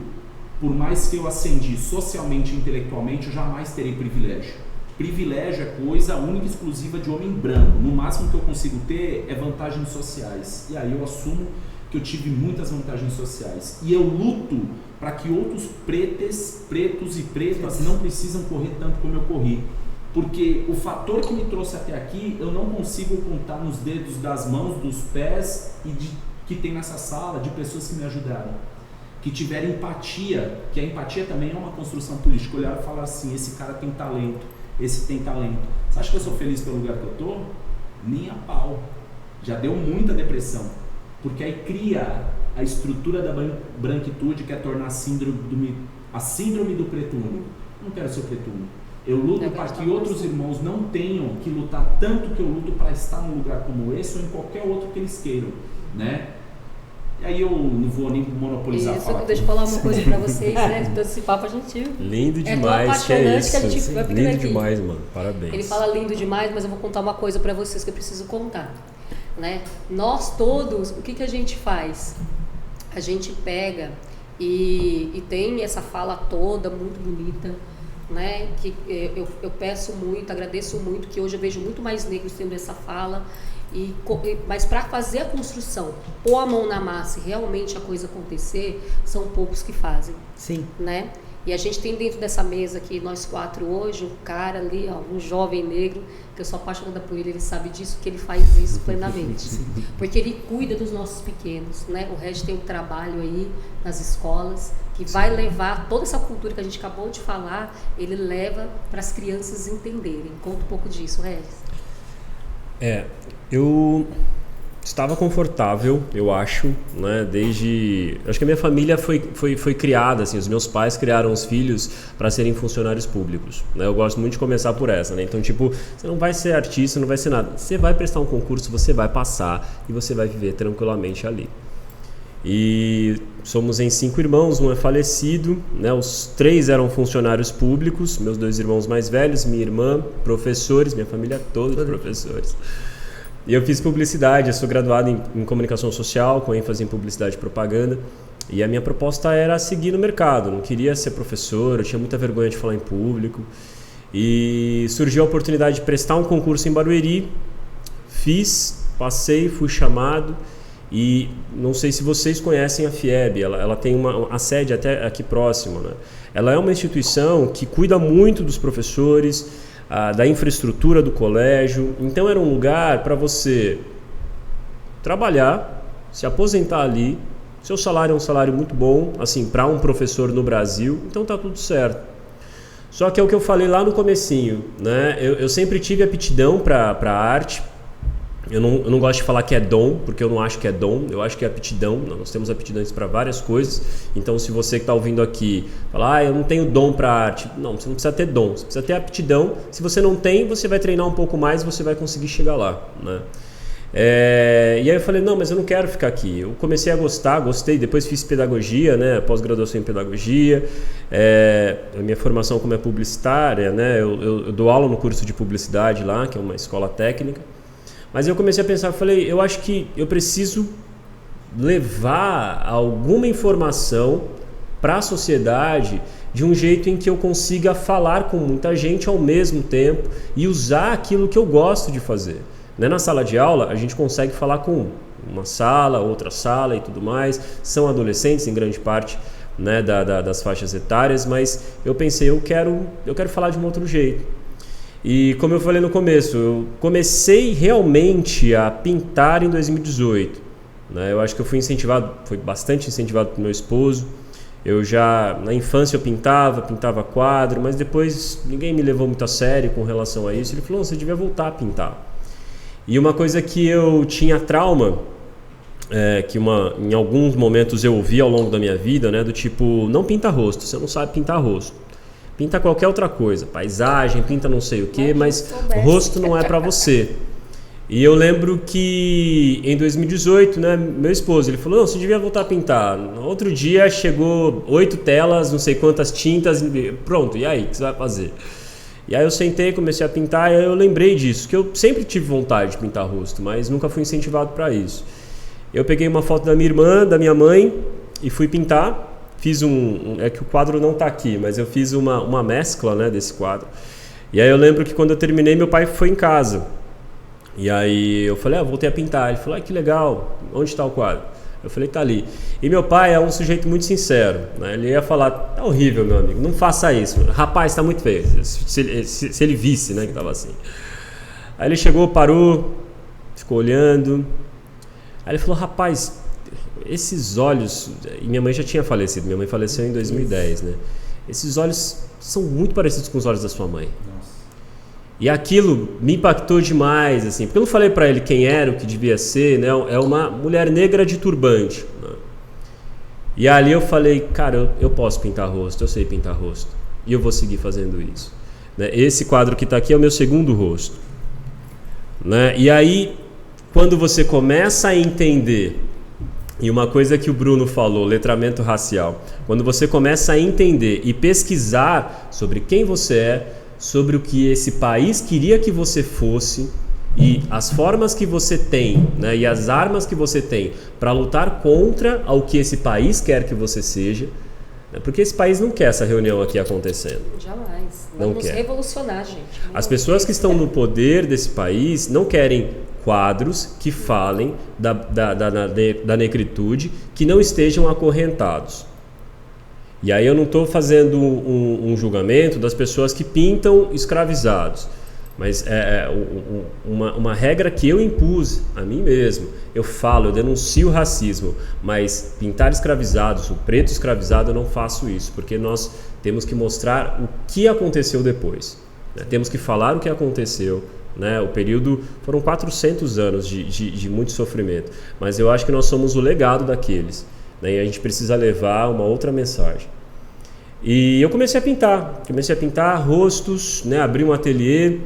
por mais que eu ascendi socialmente e intelectualmente, eu jamais terei privilégio. Privilégio é coisa única e exclusiva de homem branco. No máximo que eu consigo ter é vantagens sociais. E aí eu assumo que eu tive muitas vantagens sociais. E eu luto para que outros pretos e pretas não precisam correr tanto como eu corri. Porque o fator que me trouxe até aqui, eu não consigo contar nos dedos das mãos, dos pés que tem nessa sala de pessoas que me ajudaram. Que tiveram empatia, que a empatia também é uma construção política. Olhar e falar assim, esse cara tem talento, esse tem talento. Você acha que eu sou feliz pelo lugar que eu tô? Nem a pau. Já deu muita depressão. Porque aí cria a estrutura da branquitude, que é tornar a síndrome do preto único. Não quero ser preto único. Eu luto para que outros irmãos não tenham que lutar tanto que eu luto para estar num lugar como esse ou em qualquer outro que eles queiram, né? E aí eu não vou nem monopolizar a fala. Deixa eu falar uma coisa pra vocês, né? Todo esse papo a gente... Lindo tão demais, que é isso. que a gente vai Lindo aqui. demais, mano. Parabéns. Ele fala lindo demais, mas eu vou contar uma coisa pra vocês que eu preciso contar. Né? Nós todos, o que a gente faz? A gente pega e tem essa fala toda muito bonita, né? Que eu peço muito, agradeço muito, que hoje eu vejo muito mais negros tendo essa fala, mas para fazer a construção, pôr a mão na massa e realmente a coisa acontecer, são poucos que fazem. Sim. Né? E a gente tem dentro dessa mesa aqui, nós 4 hoje, um cara ali, ó, um jovem negro, que eu sou apaixonada por ele sabe disso, que ele faz isso plenamente. Porque ele cuida dos nossos pequenos, né? O Regis tem um trabalho aí nas escolas, que vai levar toda essa cultura que a gente acabou de falar, ele leva para as crianças entenderem. Conta um pouco disso, Regis. Eu estava confortável, eu acho, né? Acho que a minha família foi criada, assim, os meus pais criaram os filhos para serem funcionários públicos, né? Eu gosto muito de começar por essa, né? Então, tipo, você não vai ser artista, não vai ser nada. Você vai prestar um concurso, você vai passar e você vai viver tranquilamente ali. E somos em 5 irmãos, um é falecido, né? Os 3 eram funcionários públicos, meus 2 irmãos mais velhos, minha irmã, professores, minha família toda de professores. E eu fiz publicidade, eu sou graduado em comunicação social, com ênfase em publicidade e propaganda. E a minha proposta era seguir no mercado, não queria ser professor, eu tinha muita vergonha de falar em público. E surgiu a oportunidade de prestar um concurso em Barueri, fiz, passei, fui chamado. E não sei se vocês conhecem a FIEB, ela tem a sede até aqui próxima, né? Ela é uma instituição que cuida muito dos professores, da infraestrutura do colégio. Então era um lugar para você trabalhar, se aposentar ali. Seu salário é um salário muito bom, assim, para um professor no Brasil, então tá tudo certo. Só que é o que eu falei lá no comecinho, né? Eu sempre tive aptidão para arte. Eu não gosto de falar que é dom, porque eu não acho que é dom, eu acho que é aptidão. Nós temos aptidões para várias coisas. Então, se você que está ouvindo aqui falar, eu não tenho dom para arte, não, você não precisa ter dom, você precisa ter aptidão. Se você não tem, você vai treinar um pouco mais e você vai conseguir chegar lá, né? E aí eu falei, não, mas eu não quero ficar aqui. Eu comecei a gostei, depois fiz pedagogia, né, pós-graduação em pedagogia. A minha formação como é publicitária, né, eu dou aula no curso de publicidade lá, que é uma escola técnica. Mas eu comecei a pensar, falei, eu acho que eu preciso levar alguma informação para a sociedade de um jeito em que eu consiga falar com muita gente ao mesmo tempo e usar aquilo que eu gosto de fazer. Né? Na sala de aula, a gente consegue falar com uma sala, outra sala e tudo mais. São adolescentes, em grande parte, né, das faixas etárias, mas eu pensei, eu quero falar de um outro jeito. E como eu falei no começo, eu comecei realmente a pintar em 2018. Né? Eu acho que eu fui bastante incentivado pelo meu esposo. Eu já, na infância eu pintava quadro, mas depois ninguém me levou muito a sério com relação a isso. Ele falou, você devia voltar a pintar. E uma coisa que eu tinha trauma, que em alguns momentos eu ouvi ao longo da minha vida, né, do tipo, não pinta rosto, você não sabe pintar rosto. Pinta qualquer outra coisa, paisagem, pinta não sei o que, mas rosto não é para você. E eu lembro que em 2018, né, meu esposo, ele falou, não, você devia voltar a pintar. No outro dia chegou 8 telas, não sei quantas tintas, pronto, e aí, o que você vai fazer? E aí eu sentei, comecei a pintar e aí eu lembrei disso, que eu sempre tive vontade de pintar rosto, mas nunca fui incentivado para isso. Eu peguei uma foto da minha irmã, da minha mãe e fui pintar. Fiz é que o quadro não está aqui, mas eu fiz uma mescla, né, desse quadro. E aí eu lembro que quando eu terminei, meu pai foi em casa. E aí eu falei, voltei a pintar. Ele falou, que legal, onde está o quadro? Eu falei, tá ali. E meu pai é um sujeito muito sincero, né? Ele ia falar, tá horrível, meu amigo, não faça isso. Rapaz, tá muito feio. Se ele visse, né, que tava assim. Aí ele chegou, parou, ficou olhando. Aí ele falou, rapaz, esses olhos... E minha mãe já tinha falecido, minha mãe faleceu em 2010, né? Esses olhos são muito parecidos com os olhos da sua mãe. Nossa. E aquilo me impactou demais, assim, porque eu não falei pra ele quem era, o que devia ser, né? É uma mulher negra de turbante, né? E ali eu falei, cara, eu posso pintar rosto, eu sei pintar rosto. E eu vou seguir fazendo isso. Né? Esse quadro que está aqui é o meu segundo rosto. Né? E aí, quando você começa a entender E uma coisa que o Bruno falou, letramento racial. Quando você começa a entender e pesquisar sobre quem você é, sobre o que esse país queria que você fosse e as formas que você tem, né, e as armas que você tem para lutar contra o que esse país quer que você seja, né, porque esse país não quer essa reunião aqui acontecendo. Jamais. Não Vamos quer. revolucionar, gente. As pessoas que estão no poder desse país não querem quadros que falem da negritude, que não estejam acorrentados. E aí eu não estou fazendo um julgamento das pessoas que pintam escravizados, mas uma regra que eu impus a mim mesmo. Eu falo, eu denuncio o racismo, mas pintar escravizados, o preto escravizado, eu não faço isso, porque nós temos que mostrar o que aconteceu depois, né? Temos que falar o que aconteceu, né? O período foram 400 anos de muito sofrimento, mas eu acho que nós somos o legado daqueles, né? E a gente precisa levar uma outra mensagem. E eu comecei a pintar rostos, né? Abri um ateliê.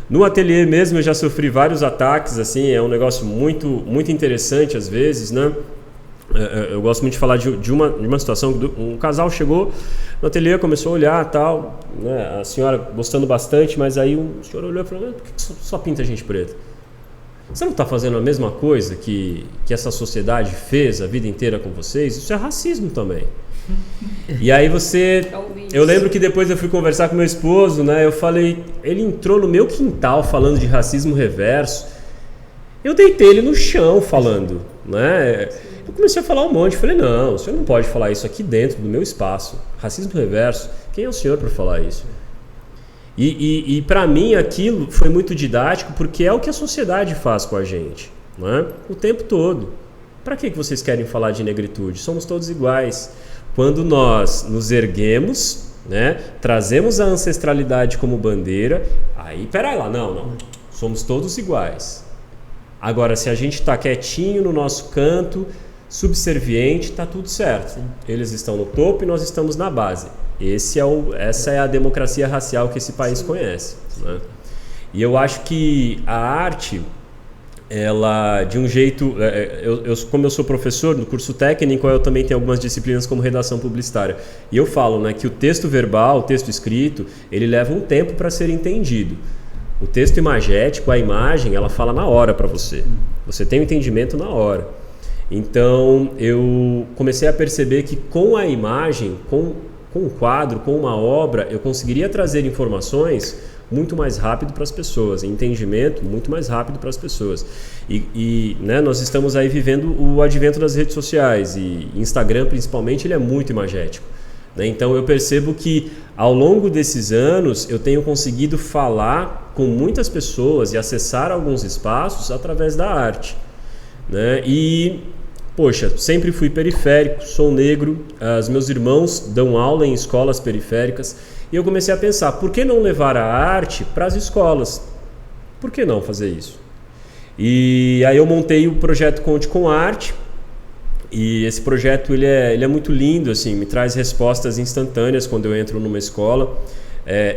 No ateliê mesmo eu já sofri vários ataques, assim, é um negócio muito, muito interessante às vezes, né? Eu gosto muito de falar de uma situação, um casal chegou no ateliê, começou a olhar tal, né? A senhora gostando bastante, mas aí o senhor olhou e falou: por que só pinta gente preta? Você não está fazendo a mesma coisa que essa sociedade fez a vida inteira com vocês? Isso é racismo também. E aí eu lembro que depois eu fui conversar com meu esposo, né? Eu falei, ele entrou no meu quintal falando de racismo reverso. Eu deitei ele no chão falando, né? Eu comecei a falar um monte, falei, não, o senhor não pode falar isso aqui dentro do meu espaço. Racismo reverso, quem é o senhor para falar isso? E para mim aquilo foi muito didático, porque é o que a sociedade faz com a gente, né? O tempo todo. Para que vocês querem falar de negritude? Somos todos iguais. Quando nós nos erguemos, né, trazemos a ancestralidade como bandeira, aí, peraí lá, não, somos todos iguais. Agora, se a gente está quietinho no nosso canto, subserviente, está tudo certo. Eles estão no topo e nós estamos na base. Essa é a democracia racial que esse país conhece, né? E eu acho que a arte, ela, de um jeito... como eu sou professor no curso técnico, eu também tenho algumas disciplinas como redação publicitária. E eu falo, né, que o texto verbal, o texto escrito, ele leva um tempo para ser entendido. O texto imagético, a imagem, ela fala na hora para você. Você tem o entendimento na hora. Então, eu comecei a perceber que com a imagem, com um quadro, com uma obra, eu conseguiria trazer informações muito mais rápido para as pessoas, entendimento muito mais rápido para as pessoas. Né, nós estamos aí vivendo o advento das redes sociais, e Instagram, principalmente, ele é muito imagético, né? Então, eu percebo que, ao longo desses anos, eu tenho conseguido falar com muitas pessoas e acessar alguns espaços através da arte, né? E, poxa, sempre fui periférico, sou negro, os meus irmãos dão aula em escolas periféricas, e eu comecei a pensar, por que não levar a arte para as escolas? Por que não fazer isso? E aí eu montei o projeto Conte com Arte, e esse projeto ele é muito lindo, assim, me traz respostas instantâneas quando eu entro numa escola.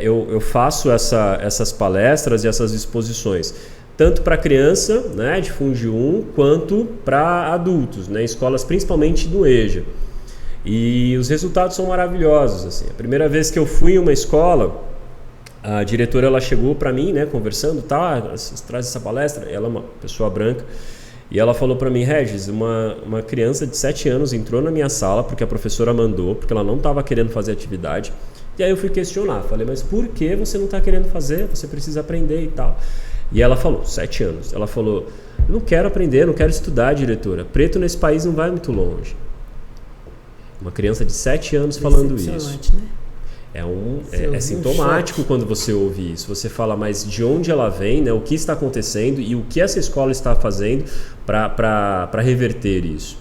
Eu faço essas palestras e essas exposições, tanto para criança, né, de Fundi 1, quanto para adultos, né, escolas principalmente do EJA. E os resultados são maravilhosos, assim. A primeira vez que eu fui em uma escola, a diretora ela chegou para mim, né, conversando, traz essa palestra, ela é uma pessoa branca, e ela falou para mim, Regis, uma criança de 7 anos entrou na minha sala porque a professora mandou, porque ela não estava querendo fazer atividade. E aí eu fui questionar, falei, mas por que você não está querendo fazer? Você precisa aprender e tal. E ela falou, 7 anos, ela falou, eu não quero aprender, não quero estudar, diretora. Preto nesse país não vai muito longe. Uma criança de 7 anos falando isso. Né? É sintomático quando você ouve isso. Você fala, mas de onde ela vem, né? O que está acontecendo e o que essa escola está fazendo para reverter isso.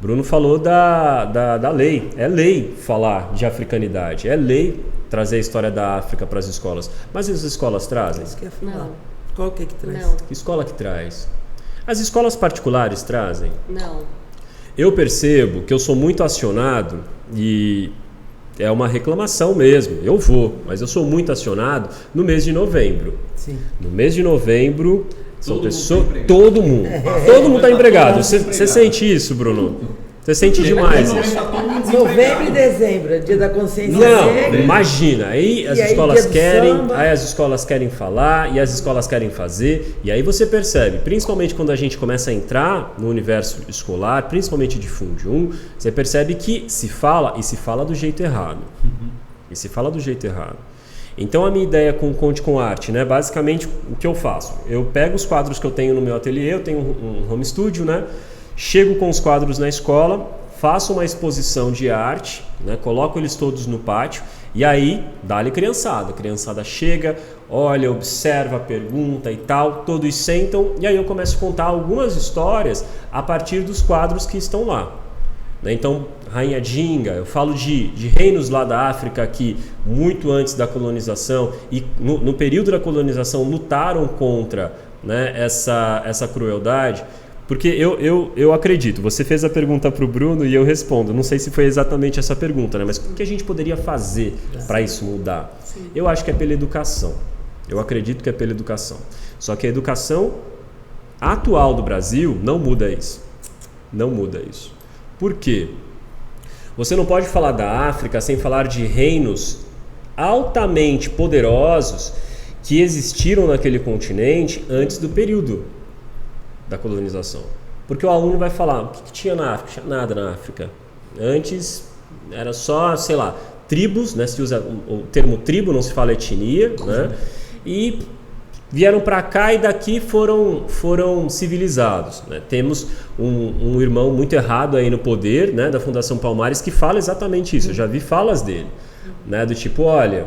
Bruno falou da lei. É lei falar de africanidade. É lei trazer a história da África para as escolas. Mas as escolas trazem? Não. Qual que traz? Não. Que escola que traz? As escolas particulares trazem? Não. Eu percebo que eu sou muito acionado e é uma reclamação mesmo. Eu vou, mas eu sou muito acionado no mês de novembro. Sim. No mês de novembro São Todo mundo pessoas. tá empregado. Todo mundo. Todo mundo está empregado. Você empregado. sente isso, Bruno? Você sente demais isso. Novembro e dezembro, é dia da consciência Não, negra. imagina, aí as E aí, escolas dia do querem, samba. aí as escolas querem falar, e as escolas querem fazer, e aí você percebe, principalmente quando a gente começa a entrar no universo escolar, principalmente de Fundium, você percebe que se fala, e se fala do jeito errado. E se fala do jeito errado. Então a minha ideia com o Conte com Arte, né, basicamente o que eu faço? Eu pego os quadros que eu tenho no meu ateliê, eu tenho um home studio, né? Chego com os quadros na escola, faço uma exposição de arte, né, coloco eles todos no pátio e aí dá-lhe criançada. A criançada chega, olha, observa, pergunta e tal, todos sentam e aí eu começo a contar algumas histórias a partir dos quadros que estão lá. Então, Rainha Dinga, eu falo de reinos lá da África que muito antes da colonização e no período da colonização lutaram contra, né, essa crueldade. Porque eu acredito, você fez a pergunta para o Bruno e eu respondo, não sei se foi exatamente essa pergunta, né? Mas o que a gente poderia fazer para isso mudar? Sim. Eu acho que é pela educação, eu acredito que é pela educação. Só que a educação atual do Brasil não muda isso, não muda isso. Por quê? Você não pode falar da África sem falar de reinos altamente poderosos que existiram naquele continente antes do período da colonização. Porque o aluno vai falar, o que tinha na África? Não tinha nada na África. Antes era só, sei lá, tribos, né? Se usa o termo tribo, não se fala etnia, né? E vieram para cá e daqui foram civilizados, né? Temos um irmão muito errado aí no poder, né, da Fundação Palmares que fala exatamente isso. Eu já vi falas dele, né, do tipo, olha,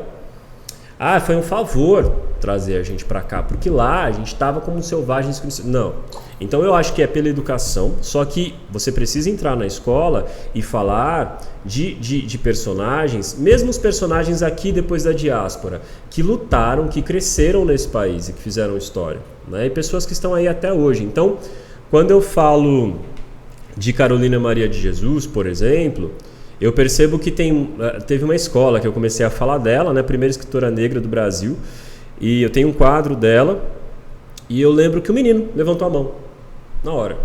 foi um favor trazer a gente para cá, porque lá a gente estava como selvagens. Não. Então eu acho que é pela educação, só que você precisa entrar na escola e falar de personagens, mesmo os personagens aqui depois da diáspora, que lutaram, que cresceram nesse país e que fizeram história, né? E pessoas que estão aí até hoje. Então, quando eu falo de Carolina Maria de Jesus, por exemplo, eu percebo que teve uma escola que eu comecei a falar dela, né? Primeira escritora negra do Brasil, e eu tenho um quadro dela, e eu lembro que o menino levantou a mão, na hora.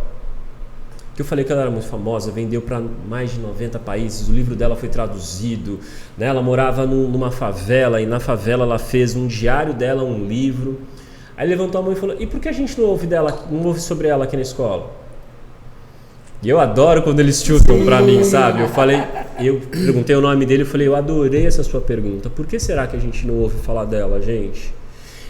Que eu falei que ela era muito famosa, vendeu para mais de 90 países, o livro dela foi traduzido, né? Ela morava numa favela, e na favela ela fez um diário dela, um livro. Aí levantou a mão e falou, e por que a gente não ouve sobre ela aqui na escola? E eu adoro quando eles chutam pra mim, sabe? Eu perguntei o nome dele e falei, eu adorei essa sua pergunta. Por que será que a gente não ouve falar dela, gente?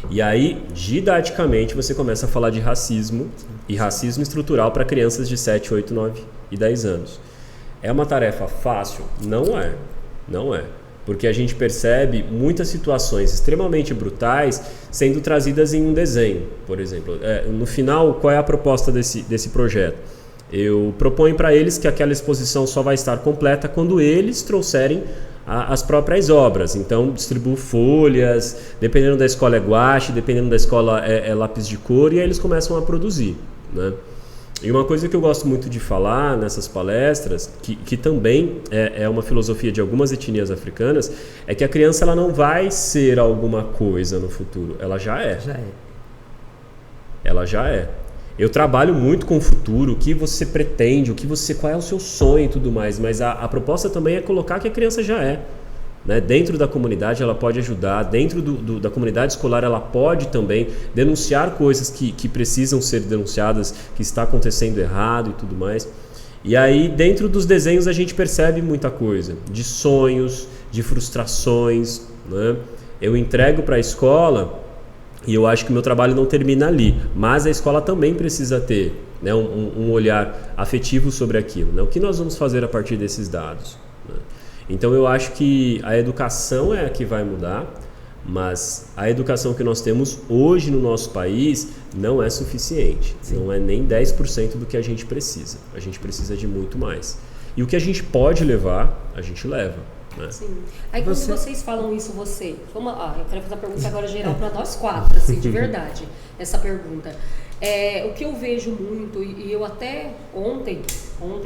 E aí, didaticamente, você começa a falar de racismo e racismo estrutural para crianças de 7, 8, 9 e 10 anos. É uma tarefa fácil? Não é. Não é. Porque a gente percebe muitas situações extremamente brutais sendo trazidas em um desenho, por exemplo. No final, qual é a proposta desse projeto? Eu proponho para eles que aquela exposição só vai estar completa quando eles trouxerem as próprias obras. Então, distribuo folhas, dependendo da escola é guache, dependendo da escola é lápis de cor, e aí eles começam a produzir, né? E uma coisa que eu gosto muito de falar nessas palestras, que também é uma filosofia de algumas etnias africanas, é que a criança ela não vai ser alguma coisa no futuro, ela já é. Ela já é. Eu trabalho muito com o futuro, o que você pretende, qual é o seu sonho e tudo mais, mas a proposta também é colocar que a criança já é, né? Dentro da comunidade ela pode ajudar, dentro da comunidade escolar ela pode também denunciar coisas que precisam ser denunciadas, que está acontecendo errado e tudo mais. E aí dentro dos desenhos a gente percebe muita coisa, de sonhos, de frustrações, né? Eu entrego para a escola. E eu acho que o meu trabalho não termina ali, mas a escola também precisa ter, né, um olhar afetivo sobre aquilo, né? O que nós vamos fazer a partir desses dados, né? Então eu acho que a educação é a que vai mudar, mas a educação que nós temos hoje no nosso país não é suficiente. Sim. Não é nem 10% do que a gente precisa de muito mais. E o que a gente pode levar, a gente leva. Sim. Aí quando vocês falam isso, eu quero fazer a pergunta agora geral para nós quatro, assim, de verdade, essa pergunta. O que eu vejo muito, e eu até ontem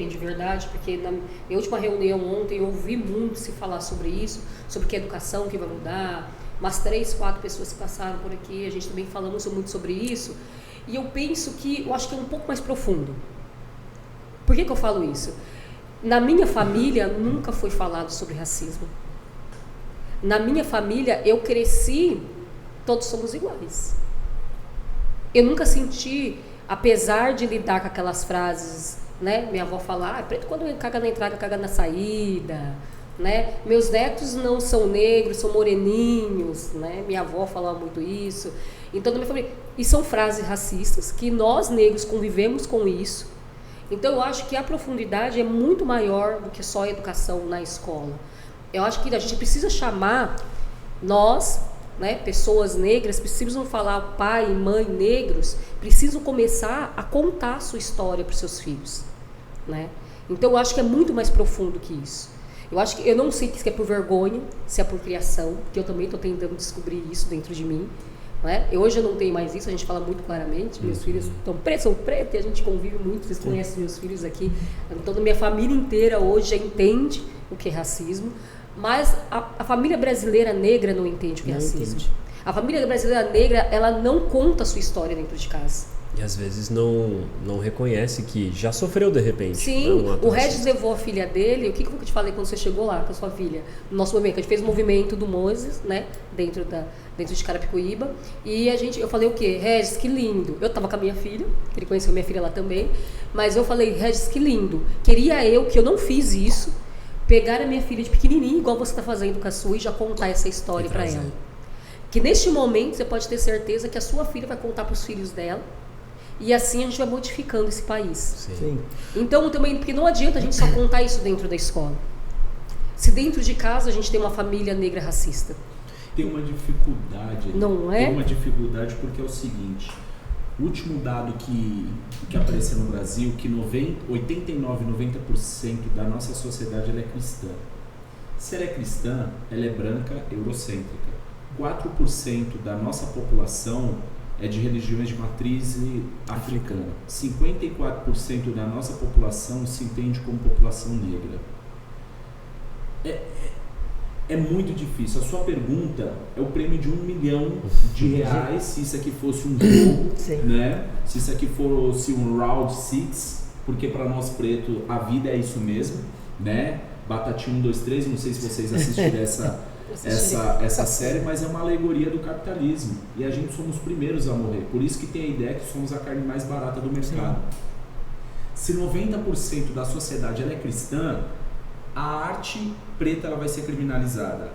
de verdade, porque na minha última reunião ontem eu ouvi muito se falar sobre isso, sobre que a educação que vai mudar, umas 3, 4 pessoas que passaram por aqui, a gente também falamos muito sobre isso, E eu penso que, eu acho que é um pouco mais profundo. Por que eu falo isso? Na minha família nunca foi falado sobre racismo. Na minha família eu cresci, todos somos iguais. Eu nunca senti, apesar de lidar com aquelas frases, né? Minha avó fala, preto quando caga na entrada, caga na saída, né? Meus netos não são negros, são moreninhos, né? Minha avó falava muito isso. Então, na minha família, e são frases racistas que nós negros convivemos com isso. Então, eu acho que a profundidade é muito maior do que só a educação na escola. Eu acho que a gente precisa chamar nós, né, pessoas negras, precisam falar pai e mãe negros, precisam começar a contar a sua história para os seus filhos, né? Então, eu acho que é muito mais profundo que isso. Eu acho que, eu não sei se é por vergonha, se é por criação, porque eu também estou tentando descobrir isso dentro de mim. Hoje eu não tenho mais isso, a gente fala muito claramente, meus filhos são pretos e a gente convive muito, vocês conhecem meus filhos aqui, então a minha família inteira hoje já entende o que é racismo, mas a família brasileira negra não entende o que é racismo. A família brasileira negra, ela não conta a sua história dentro de casa. E às vezes não reconhece que já sofreu de repente. Sim, o Regis levou a filha dele. O que eu te falei quando você chegou lá com a sua filha? No nosso movimento, a gente fez o movimento do Moses, né? Dentro de Carapicuíba. E eu falei o quê? Regis, que lindo. Eu tava com a minha filha, que ele conheceu minha filha lá também. Mas eu falei, Regis, que lindo. Queria eu, que eu não fiz isso, pegar a minha filha de pequenininha, igual você tá fazendo com a sua, e já contar essa história para ela. Que neste momento você pode ter certeza que a sua filha vai contar para os filhos dela. E assim a gente vai modificando esse país. Sim. Então também, porque não adianta a gente só contar isso dentro da escola. Se dentro de casa a gente tem uma família negra racista. Tem uma dificuldade. Não é? Tem uma dificuldade porque é o seguinte, o último dado que apareceu no Brasil, que 89, 90% da nossa sociedade ela é cristã. Se ela é cristã, ela é branca, eurocêntrica. 4% da nossa população é de religiões de matriz africana. 54% da nossa população se entende como população negra. É muito difícil. A sua pergunta é o prêmio de R$1 milhão, se isso aqui fosse um jogo, né? Se isso aqui fosse um round six, porque para nós preto a vida é isso mesmo, né? Batatinha 1, 2, 3, não sei se vocês assistiram essa série, mas é uma alegoria do capitalismo e a gente somos os primeiros a morrer, por isso que tem a ideia que somos a carne mais barata do mercado. Se 90% da sociedade ela é cristã, a arte preta ela vai ser criminalizada,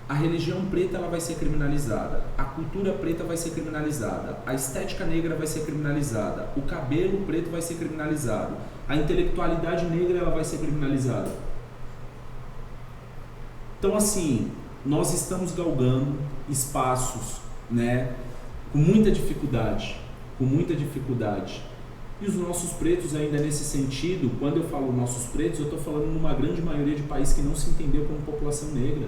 a religião preta ela vai ser criminalizada, a cultura preta vai ser criminalizada, a estética negra vai ser criminalizada, o cabelo preto vai ser criminalizado, a intelectualidade negra ela vai ser criminalizada. Então, assim, nós estamos galgando espaços, né, com muita dificuldade. E os nossos pretos ainda nesse sentido, quando eu falo nossos pretos, eu estou falando numa grande maioria de países que não se entendeu como população negra.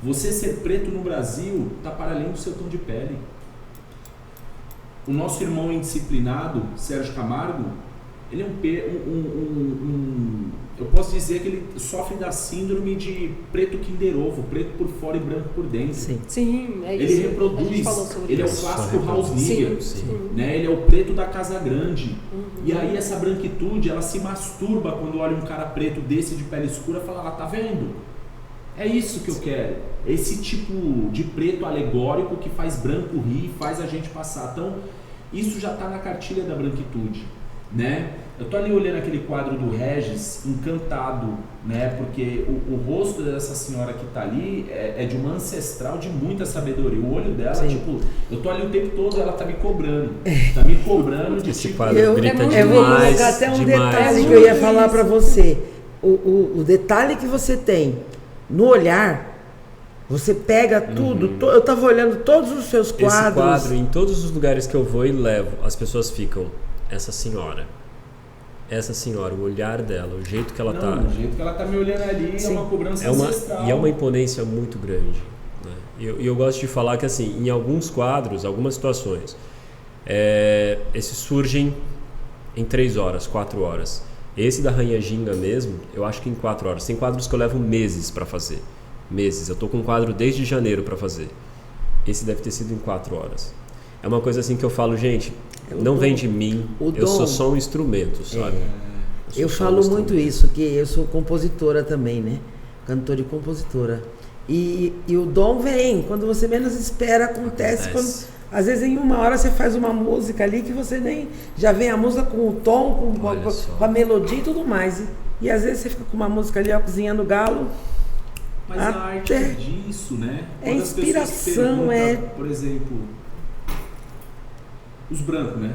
Você ser preto no Brasil está para além do seu tom de pele. O nosso irmão indisciplinado, Sérgio Camargo, ele é eu posso dizer que ele sofre da síndrome de preto Kinder Ovo, preto por fora e branco por dentro. Sim, é isso. Ele reproduz, ele é o clássico house nigger, né? Ele é o preto da casa grande. E aí essa branquitude, ela se masturba quando olha um cara preto desse de pele escura e fala, tá vendo? É isso que eu quero. Esse tipo de preto alegórico que faz branco rir, faz a gente passar. Então, isso já está na cartilha da branquitude, né? Eu tô ali olhando aquele quadro do Regis, encantado, né? Porque o rosto dessa senhora que tá ali é de uma ancestral de muita sabedoria. O olho dela, tipo, eu tô ali o tempo todo, ela tá me cobrando. Tá me cobrando de esse tipo... quadro grita demais, eu vou colocar até um detalhe que eu ia falar para você. O detalhe que você tem no olhar, você pega tudo. Eu tava olhando todos os seus quadros. Esse quadro, em todos os lugares que eu vou e levo, as pessoas ficam, essa senhora, o olhar dela, o jeito que ela tá. O jeito que ela tá me olhando ali é uma cobrança ancestral. E é uma imponência muito grande, né? E eu gosto de falar que, assim, em alguns quadros, algumas situações, esses surgem em 3 horas, 4 horas. Esse da Rainha Ginga mesmo, eu acho que em 4 horas. Tem quadros que eu levo meses para fazer. Meses. Eu tô com um quadro desde janeiro para fazer. Esse deve ter sido em 4 horas. é uma coisa assim que eu falo, gente, o não dom. vem de mim, O eu sou dom. só um instrumento, sabe? Eu sou só um falo muito instrumento. isso, que eu sou compositora também, né? Cantora e compositora. E o dom vem, quando você menos espera, acontece. Às vezes em uma hora você faz uma música ali que você nem... Já vem a música com o tom, com a melodia e tudo mais. E às vezes você fica com uma música ali, ó, cozinhando galo. Mas a arte é disso, né? É Quando as pessoas inspiração, perguntam, por exemplo, os brancos, né?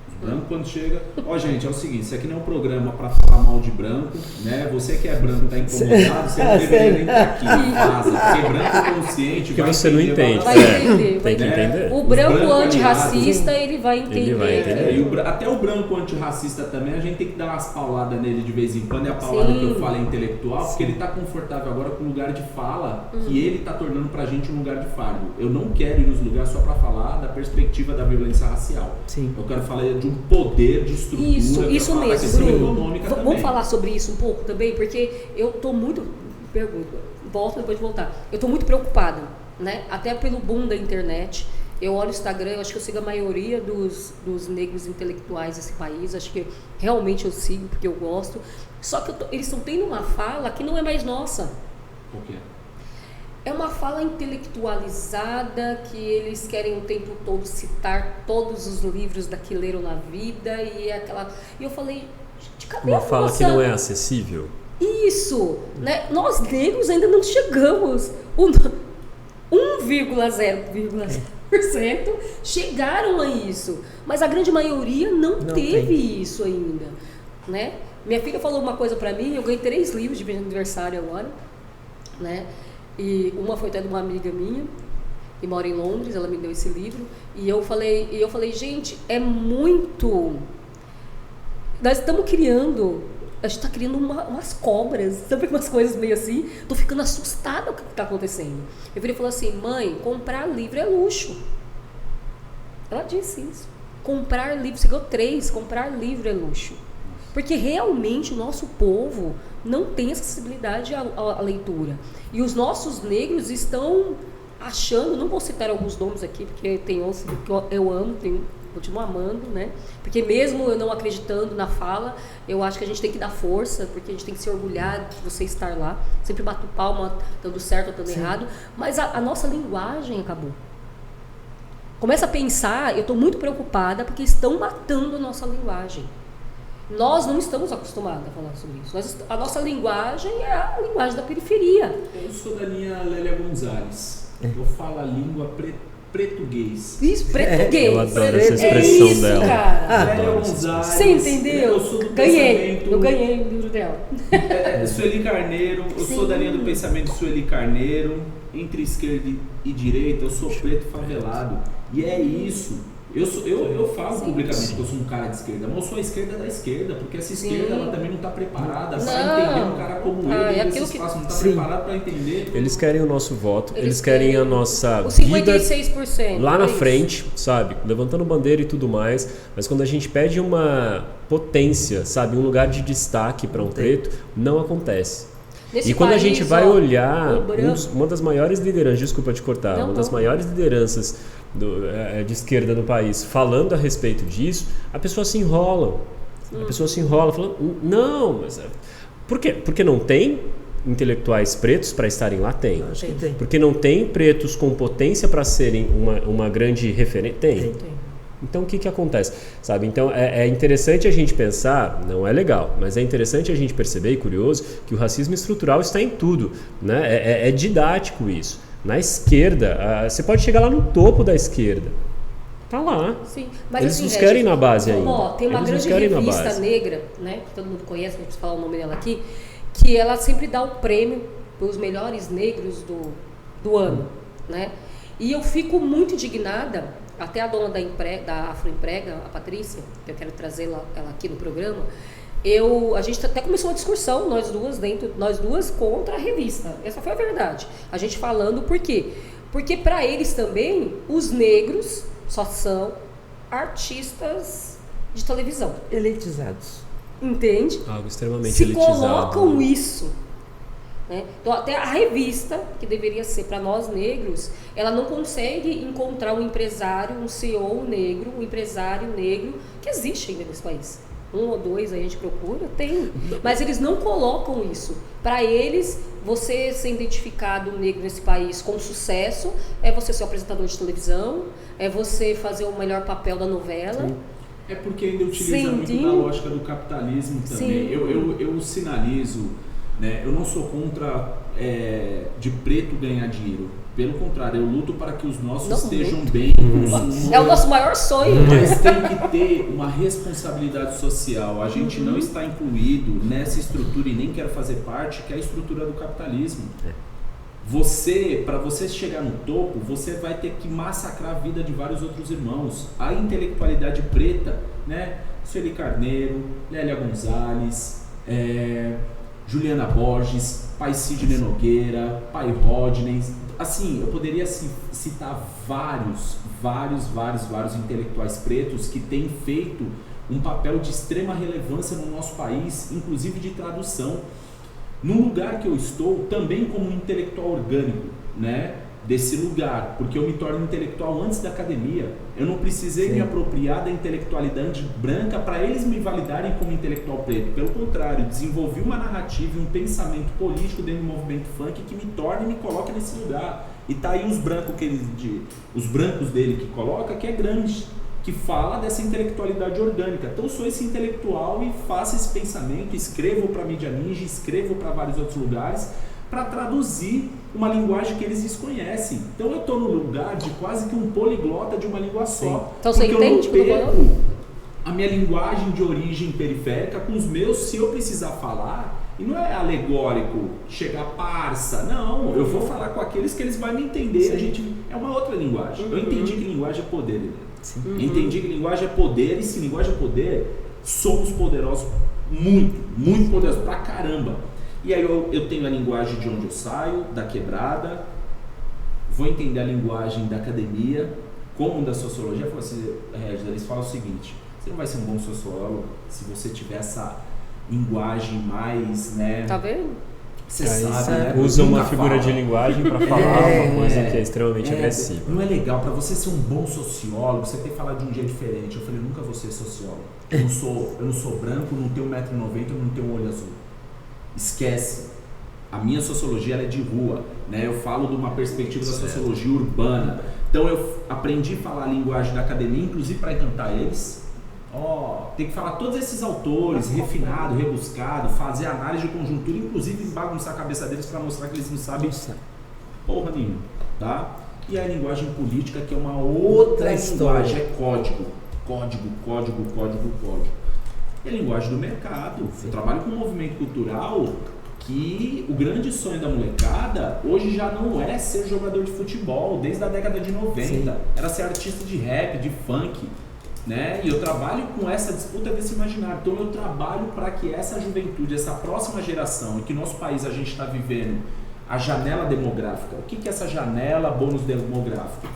Os brancos quando chega... Ó, gente, é o seguinte, isso aqui não é um programa pra falar mal de branco, né? Você que é branco, tá incomodado, você não deveria nem estar aqui, vaza. Porque branco consciente Porque vai você não entender, entende. Vai entender. Tem que entender. O branco branco antirracista, ele vai entender. Ele vai entender. E até o branco antirracista também, a gente tem que dar umas pauladas nele de vez em quando. E a paulada Sim. que eu falo é intelectual, porque ele tá confortável agora com o lugar de fala que ele tá tornando pra gente um lugar de fardo. Eu não quero ir nos lugares só pra falar da perspectiva da violência racial. Sim. Eu quero falar de um poder, de estrutura. Isso eu quero falar da mesmo, questão Bruno. econômica também. Vamos falar sobre isso um pouco também, porque eu tô muito... Volto depois de voltar. Eu tô muito preocupada, né? Até pelo boom da internet. Eu olho o Instagram, eu acho que eu sigo a maioria dos negros intelectuais desse país. Acho que realmente eu sigo porque eu gosto. Só que eles estão tendo uma fala que não é mais nossa. Por quê? É uma fala intelectualizada que eles querem o tempo todo citar todos os livros da que leram na vida e aquela... E eu falei, gente, cadê Uma a fala nossa... que não é acessível. Isso, né? Nós negros ainda não chegamos. 1,0% chegaram a isso, mas a grande maioria não teve isso ainda, né? Minha filha falou uma coisa pra mim, eu ganhei 3 livros de aniversário agora, né? E uma foi até de uma amiga minha que mora em Londres, ela me deu esse livro e eu falei, gente, é muito... Nós estamos criando... A gente está criando umas cobras, sabe, umas coisas meio assim. Tô ficando assustada com o que está acontecendo. Minha filha falou assim, mãe, comprar livro é luxo. Ela disse isso. Comprar livro, você ganhou 3, comprar livro é luxo. Porque realmente o nosso povo não tem acessibilidade à leitura. E os nossos negros estão achando, não vou citar alguns nomes aqui, porque tem outros que eu amo, continuo amando, né? Porque mesmo eu não acreditando na fala, eu acho que a gente tem que dar força, porque a gente tem que se orgulhar de você estar lá. Sempre bato palma, dando certo ou dando errado. Mas a nossa linguagem acabou. Começa a pensar, eu estou muito preocupada, porque estão matando a nossa linguagem. Nós não estamos acostumados a falar sobre isso. A nossa linguagem é a linguagem da periferia. Eu sou da linha Lélia Gonzalez. Eu falo a língua português. Isso, português. Eu adoro essa expressão isso, dela. Cara. Lélia Gonzalez. Você entendeu? Eu sou do Ganhei. pensamento... Eu ganhei o livro dela. Sueli Carneiro. Eu Sim. sou da linha do pensamento Sueli Carneiro. Entre esquerda e direita, eu sou preto favelado. E é isso. Eu falo publicamente que eu sou um cara de esquerda, mas eu sou a esquerda da esquerda, porque essa esquerda ela também não está preparada para entender um cara como eu, nesse espaço, não está preparado para entender. Eles querem o nosso voto, eles querem a nossa o vida 56%, lá na é isso. frente, sabe? Levantando bandeira e tudo mais, mas quando a gente pede uma potência, sabe? Um lugar de destaque para um preto, não acontece. Nesse E quando país, a gente vai olhar, o branco... uma das maiores lideranças, desculpa te cortar, Não, uma das maiores lideranças de esquerda no país, falando a respeito disso, a pessoa se enrola. A pessoa se enrola, falando, não, mas... Por quê? Porque não tem intelectuais pretos para estarem lá? Tem. Acho que tem. Porque não tem pretos com potência para serem uma grande referência? Tem. Então o que acontece? Sabe? Então é interessante a gente pensar, não é legal, mas é interessante a gente perceber e curioso que o racismo estrutural está em tudo, né? É didático isso. Na esquerda, você pode chegar lá no topo da esquerda. Tá lá. Sim, mas eles assim, nos querem na base ainda. Tem uma Eles nos grande querem na revista base. negra, né, que todo mundo conhece, não preciso falar o nome dela aqui, que ela sempre dá o prêmio para os melhores negros do ano, né? E eu fico muito indignada, até a dona da Afroemprega, a Patrícia, que eu quero trazer ela aqui no programa, a gente até começou uma discussão, nós duas contra a revista. Essa foi a verdade. A gente falando por quê? Porque para eles também, os negros só são artistas de televisão. Elitizados. Entende? Algo extremamente Se elitizado. colocam isso. né? Então até a revista, que deveria ser para nós negros, ela não consegue encontrar um empresário, um CEO negro, um empresário negro que existe ainda nesse país. 1 ou 2 aí a gente procura, tem, mas eles não colocam isso. Para eles, você ser identificado negro nesse país com sucesso é você ser apresentador de televisão, é você fazer o melhor papel da novela. Sim. É porque ainda utiliza muito da lógica do capitalismo também. Eu sinalizo, né, eu não sou contra de preto ganhar dinheiro. Pelo contrário, eu luto para que os nossos estejam bem. É o nosso maior sonho. Mas tem que ter uma responsabilidade social. A gente não está incluído nessa estrutura e nem quer fazer parte, que é a estrutura do capitalismo. Para você chegar no topo, você vai ter que massacrar a vida de vários outros irmãos. A intelectualidade preta, né? Sueli Carneiro, Lélia Gonzalez, Juliana Borges, pai Sidney Nogueira, pai Rodney. Assim, eu poderia citar vários intelectuais pretos que têm feito um papel de extrema relevância no nosso país, inclusive de tradução. No lugar que eu estou, também como um intelectual orgânico, né, desse lugar, porque eu me torno intelectual antes da academia. Eu não precisei me apropriar da intelectualidade branca para eles me validarem como intelectual preto. Pelo contrário, desenvolvi uma narrativa e um pensamento político dentro do movimento funk que me torna e me coloca nesse lugar. E tá aí os brancos dele que coloca, que é grande, que fala dessa intelectualidade orgânica. Então eu sou esse intelectual e faço esse pensamento, escrevo para a mídia ninja, escrevo para vários outros lugares, para traduzir uma linguagem que eles desconhecem. Então eu estou no lugar de quase que um poliglota de uma língua só. Então você entende que eu não perco a minha linguagem de origem periférica com os meus, se eu precisar falar, e não é alegórico, chegar parça, não, eu vou falar com aqueles que eles vão me entender. A gente, é uma outra linguagem. Eu entendi que linguagem é poder, entendi que linguagem é poder, e se linguagem é poder, somos poderosos, muito poderosos, pra caramba. E aí eu tenho a linguagem de onde eu saio, da quebrada, vou entender a linguagem da academia, como da sociologia. Eles falam o seguinte: você não vai ser um bom sociólogo se você tiver essa linguagem mais, né? Tá vendo? Você sabe, né? Usa uma figura de linguagem para falar uma coisa que é extremamente agressiva. Não é legal. Para você ser um bom sociólogo, você tem que falar de um jeito diferente. Eu falei, nunca vou ser sociólogo. Eu não sou branco, não tenho 1,90 m, não tenho um olho azul. Esquece. A minha sociologia ela é de rua, né? Eu falo de uma perspectiva da sociologia urbana. Então eu aprendi a falar a linguagem da academia, inclusive para encantar eles. Tem que falar todos esses autores, refinado, rebuscado, fazer análise de conjuntura, inclusive bagunçar a cabeça deles para mostrar que eles não sabem porra nenhuma, tá? E a linguagem política, que é uma outra linguagem, é código. E a linguagem do mercado. Eu trabalho com um movimento cultural que o grande sonho da molecada hoje já não é ser jogador de futebol, desde a década de 90. Era ser artista de rap, de funk, né? E eu trabalho com essa disputa desse imaginário. Então eu trabalho para que essa juventude, essa próxima geração, e que nosso país a gente está vivendo a janela demográfica. O que é essa janela bônus demográfico?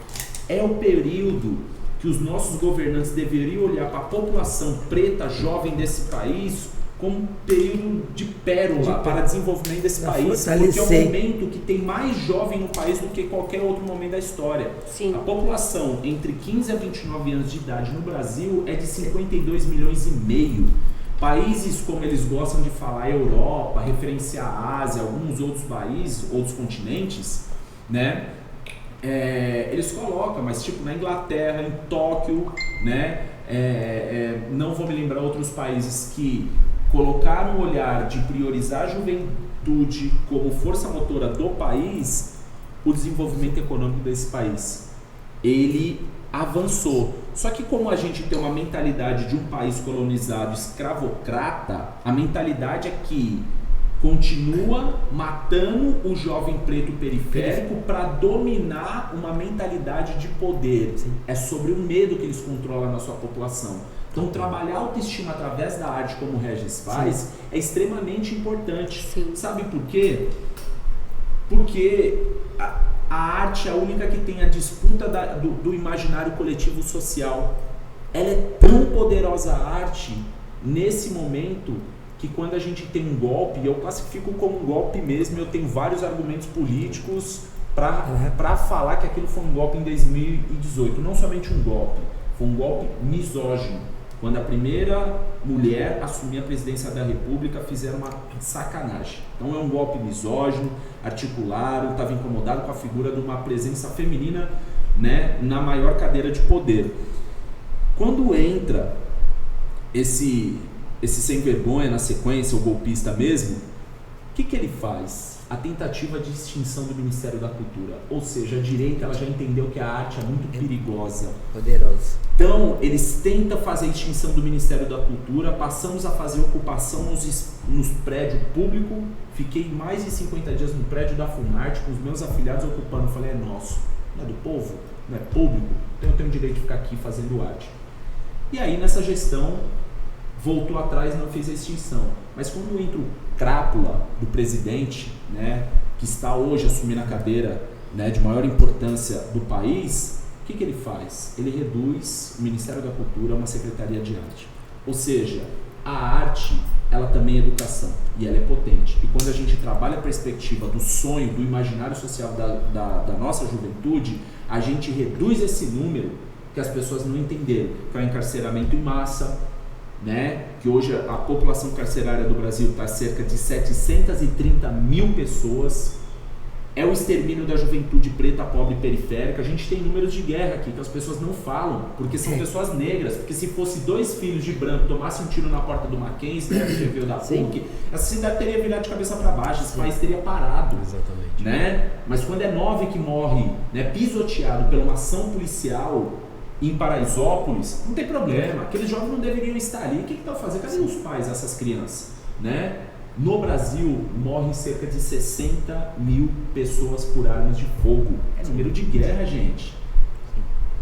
É o período que os nossos governantes deveriam olhar para a população preta jovem desse país como um período de pérola para desenvolvimento desse país, porque é o momento que tem mais jovem no país do que qualquer outro momento da história. Sim. A população entre 15 a 29 anos de idade no Brasil é de 52 milhões e meio. Países, como eles gostam de falar, Europa, referenciar a Ásia, alguns outros países, outros continentes, né? Eles colocam, mas tipo na Inglaterra, em Tóquio, né? Não vou me lembrar outros países que colocaram o olhar de priorizar a juventude como força motora do país. O desenvolvimento econômico desse país, ele avançou. Só que como a gente tem uma mentalidade de um país colonizado escravocrata, a mentalidade é que continua matando o jovem preto periférico para dominar uma mentalidade de poder. É sobre o medo que eles controlam na sua população. Então trabalhar a autoestima através da arte, como o Regis faz, é extremamente importante. Sim. Sabe por quê? Porque a arte é a única que tem a disputa do imaginário coletivo social. Ela é tão poderosa, a arte, nesse momento, que quando a gente tem um golpe, eu classifico como um golpe mesmo, eu tenho vários argumentos políticos para falar que aquilo foi um golpe em 2018. Não somente um golpe, foi um golpe misógino. Quando a primeira mulher assumir a presidência da República, fizeram uma sacanagem. Então é um golpe misógino, articulado, estava incomodado com a figura de uma presença feminina, né, na maior cadeira de poder. Quando entra esse sem vergonha na sequência, o golpista mesmo, o que ele faz? A tentativa de extinção do Ministério da Cultura. Ou seja, a direita ela já entendeu que a arte é muito perigosa. Poderosa. Então, eles tentam fazer a extinção do Ministério da Cultura, passamos a fazer ocupação nos prédios públicos. Fiquei mais de 50 dias no prédio da Funarte com os meus afiliados ocupando. Falei, é nosso, não é do povo, não é público, então eu tenho o direito de ficar aqui fazendo arte. E aí, nessa gestão, voltou atrás e não fez a extinção. Mas quando entra o crápula do presidente, né, que está hoje assumindo a cadeira, né, de maior importância do país, o que ele faz? Ele reduz o Ministério da Cultura a uma secretaria de arte. Ou seja, a arte, ela também é educação e ela é potente. E quando a gente trabalha a perspectiva do sonho, do imaginário social da nossa juventude, a gente reduz esse número que as pessoas não entenderam, que é o encarceramento em massa, né? Que hoje a população carcerária do Brasil está cerca de 730 mil pessoas. É o extermínio da juventude preta, pobre e periférica. A gente tem números de guerra aqui que as pessoas não falam, porque são pessoas negras. Porque se fosse 2 filhos de branco tomassem um tiro na porta do Mackenzie, da FGV ou da PUC, essa cidade teria virado de cabeça para baixo, esse país teria parado. Exatamente. Né? Mas quando é 9 que morre, né, pisoteado pela uma ação policial em Paraisópolis, não tem problema, aqueles jovens não deveriam estar ali. O que estão fazendo? Cadê os pais dessas crianças? Né? No Brasil, morrem cerca de 60 mil pessoas por armas de fogo. É número de guerra, gente.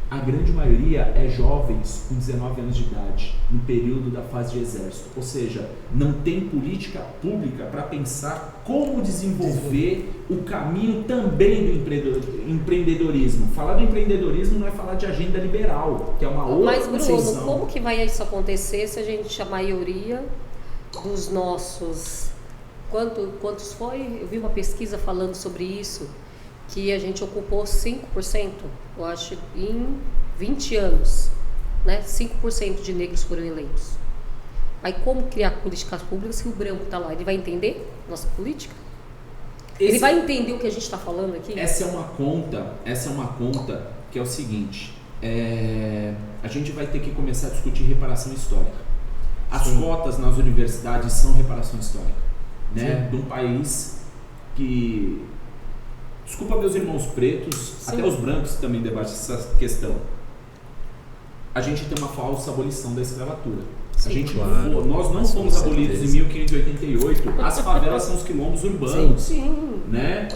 A grande maioria é jovens com 19 anos de idade, no período da fase de exército. Ou seja, não tem política pública para pensar como desenvolver o caminho também do empreendedorismo. Falar do empreendedorismo não é falar de agenda liberal, que é uma outra Mas, Bruno, concepção. como que vai isso acontecer se a maioria dos nossos... Quantos foi? Eu vi uma pesquisa falando sobre isso, que a gente ocupou 5%, eu acho, em 20 anos, né? 5% de negros foram eleitos. Aí como criar políticas públicas se o branco está lá? Ele vai entender nossa política? Ele vai entender o que a gente está falando aqui? Essa é uma conta que é o seguinte, a gente vai ter que começar a discutir reparação histórica. As cotas nas universidades são reparação histórica, né? De um país que... Desculpa meus irmãos pretos, até os brancos também debatem essa questão. A gente tem uma falsa abolição da escravatura. Sim, a gente claro. Nós não fomos abolidos em 1588. As favelas são os quilombos urbanos. Sim. Né?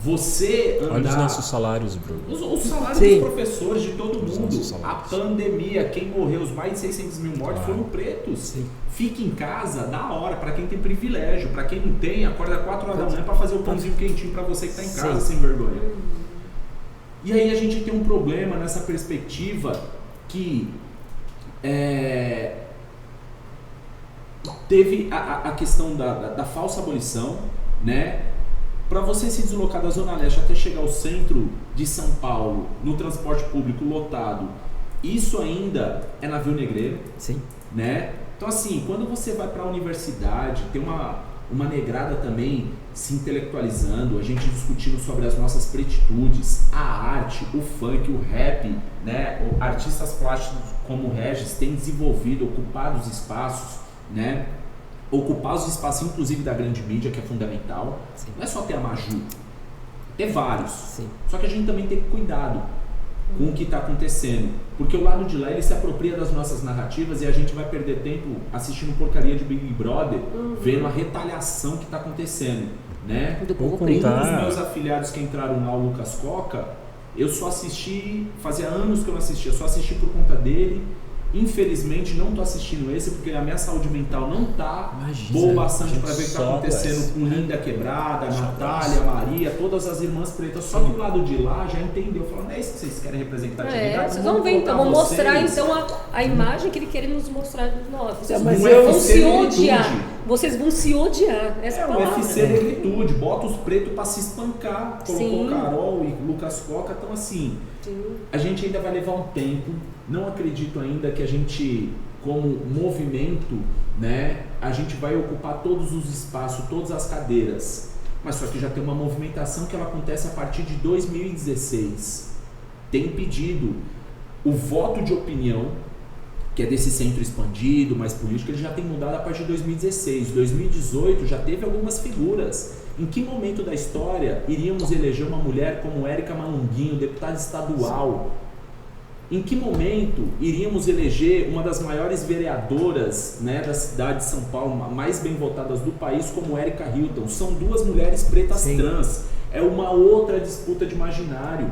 Você andar... Olha os nossos salários, Bruno. Os salários Sim. dos professores, de todo Os mundo. nossos A salários. pandemia, quem morreu, os mais de 600 mil mortes foram pretos. Sim. Fique em casa, da hora, para quem tem privilégio. Para quem não tem, acorda 4 horas da manhã para fazer o pãozinho quentinho para você que está em casa, sem vergonha. E aí a gente tem um problema nessa perspectiva que teve a questão da falsa abolição, né? Para você se deslocar da Zona Leste até chegar ao centro de São Paulo, no transporte público lotado, isso ainda é navio negreiro. Sim. Né? Então assim, quando você vai para a universidade, tem uma negrada também se intelectualizando, a gente discutindo sobre as nossas pretitudes, a arte, o funk, o rap, né? Artistas plásticos como o Regis têm desenvolvido, ocupado os espaços, né? Ocupar os espaços, inclusive da grande mídia, que é fundamental. Sim. Não é só ter a Maju, ter vários. Sim. Só que a gente também tem que cuidado com o que está acontecendo, porque o lado de lá ele se apropria das nossas narrativas e a gente vai perder tempo assistindo porcaria de Big Brother, vendo a retaliação que está acontecendo, né? Do povo Vou preto. contar. Um dos meus afiliados que entraram lá, o Lucas Coca, eu só assisti, fazia anos que eu não assistia, só assisti por conta dele. Infelizmente não tô assistindo esse porque a minha saúde mental não tá boa bastante para ver o que tá acontecendo com Linda Quebrada, Natália, Maria, todas as irmãs pretas. Só que do lado de lá já entendeu, falou, não é isso que vocês querem representatividade? Vocês vão ver então, vão mostrar então a imagem que ele quer nos mostrar de nós. Vocês Mas vão eu- se odiar. vocês vão se odiar. Essa o palavra. UFC negritude, bota os pretos pra se espancar. Colocou Sim. Carol e Lucas Coca, então assim, Sim. a gente ainda vai levar um tempo. Não acredito ainda que a gente, como movimento, né, a gente vai ocupar todos os espaços, todas as cadeiras. Mas só que já tem uma movimentação que ela acontece a partir de 2016. Tem pedido o voto de opinião, que é desse centro expandido, mais político, ele já tem mudado a partir de 2016. 2018 já teve algumas figuras. Em que momento da história iríamos eleger uma mulher como Érica Malunguinho, deputada estadual? Em que momento iríamos eleger uma das maiores vereadoras, né, da cidade de São Paulo, mais bem votadas do país, como Érica Hilton? São duas mulheres pretas trans. É uma outra disputa de imaginário,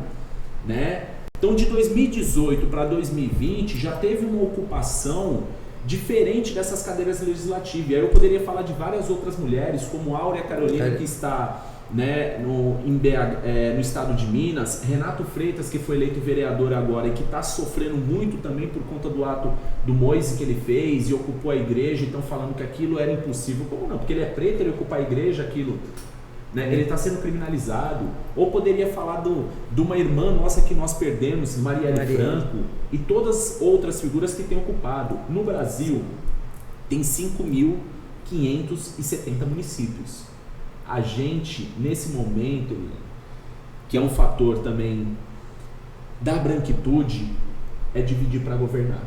né? Então, de 2018 para 2020, já teve uma ocupação diferente dessas cadeiras legislativas. E aí eu poderia falar de várias outras mulheres, como Áurea Carolina, que está, né, no estado de Minas, Renato Freitas, que foi eleito vereador agora e que está sofrendo muito também por conta do ato do Moise que ele fez e ocupou a igreja, então falando que aquilo era impossível. Como não? Porque ele é preto, ele ocupa a igreja, aquilo... Né? Ele está sendo criminalizado. Ou poderia falar de uma irmã nossa que nós perdemos, Marielle Franco, e todas outras figuras que têm ocupado. No Brasil, tem 5.570 municípios. A gente, nesse momento, que é um fator também da branquitude, é dividir para governar.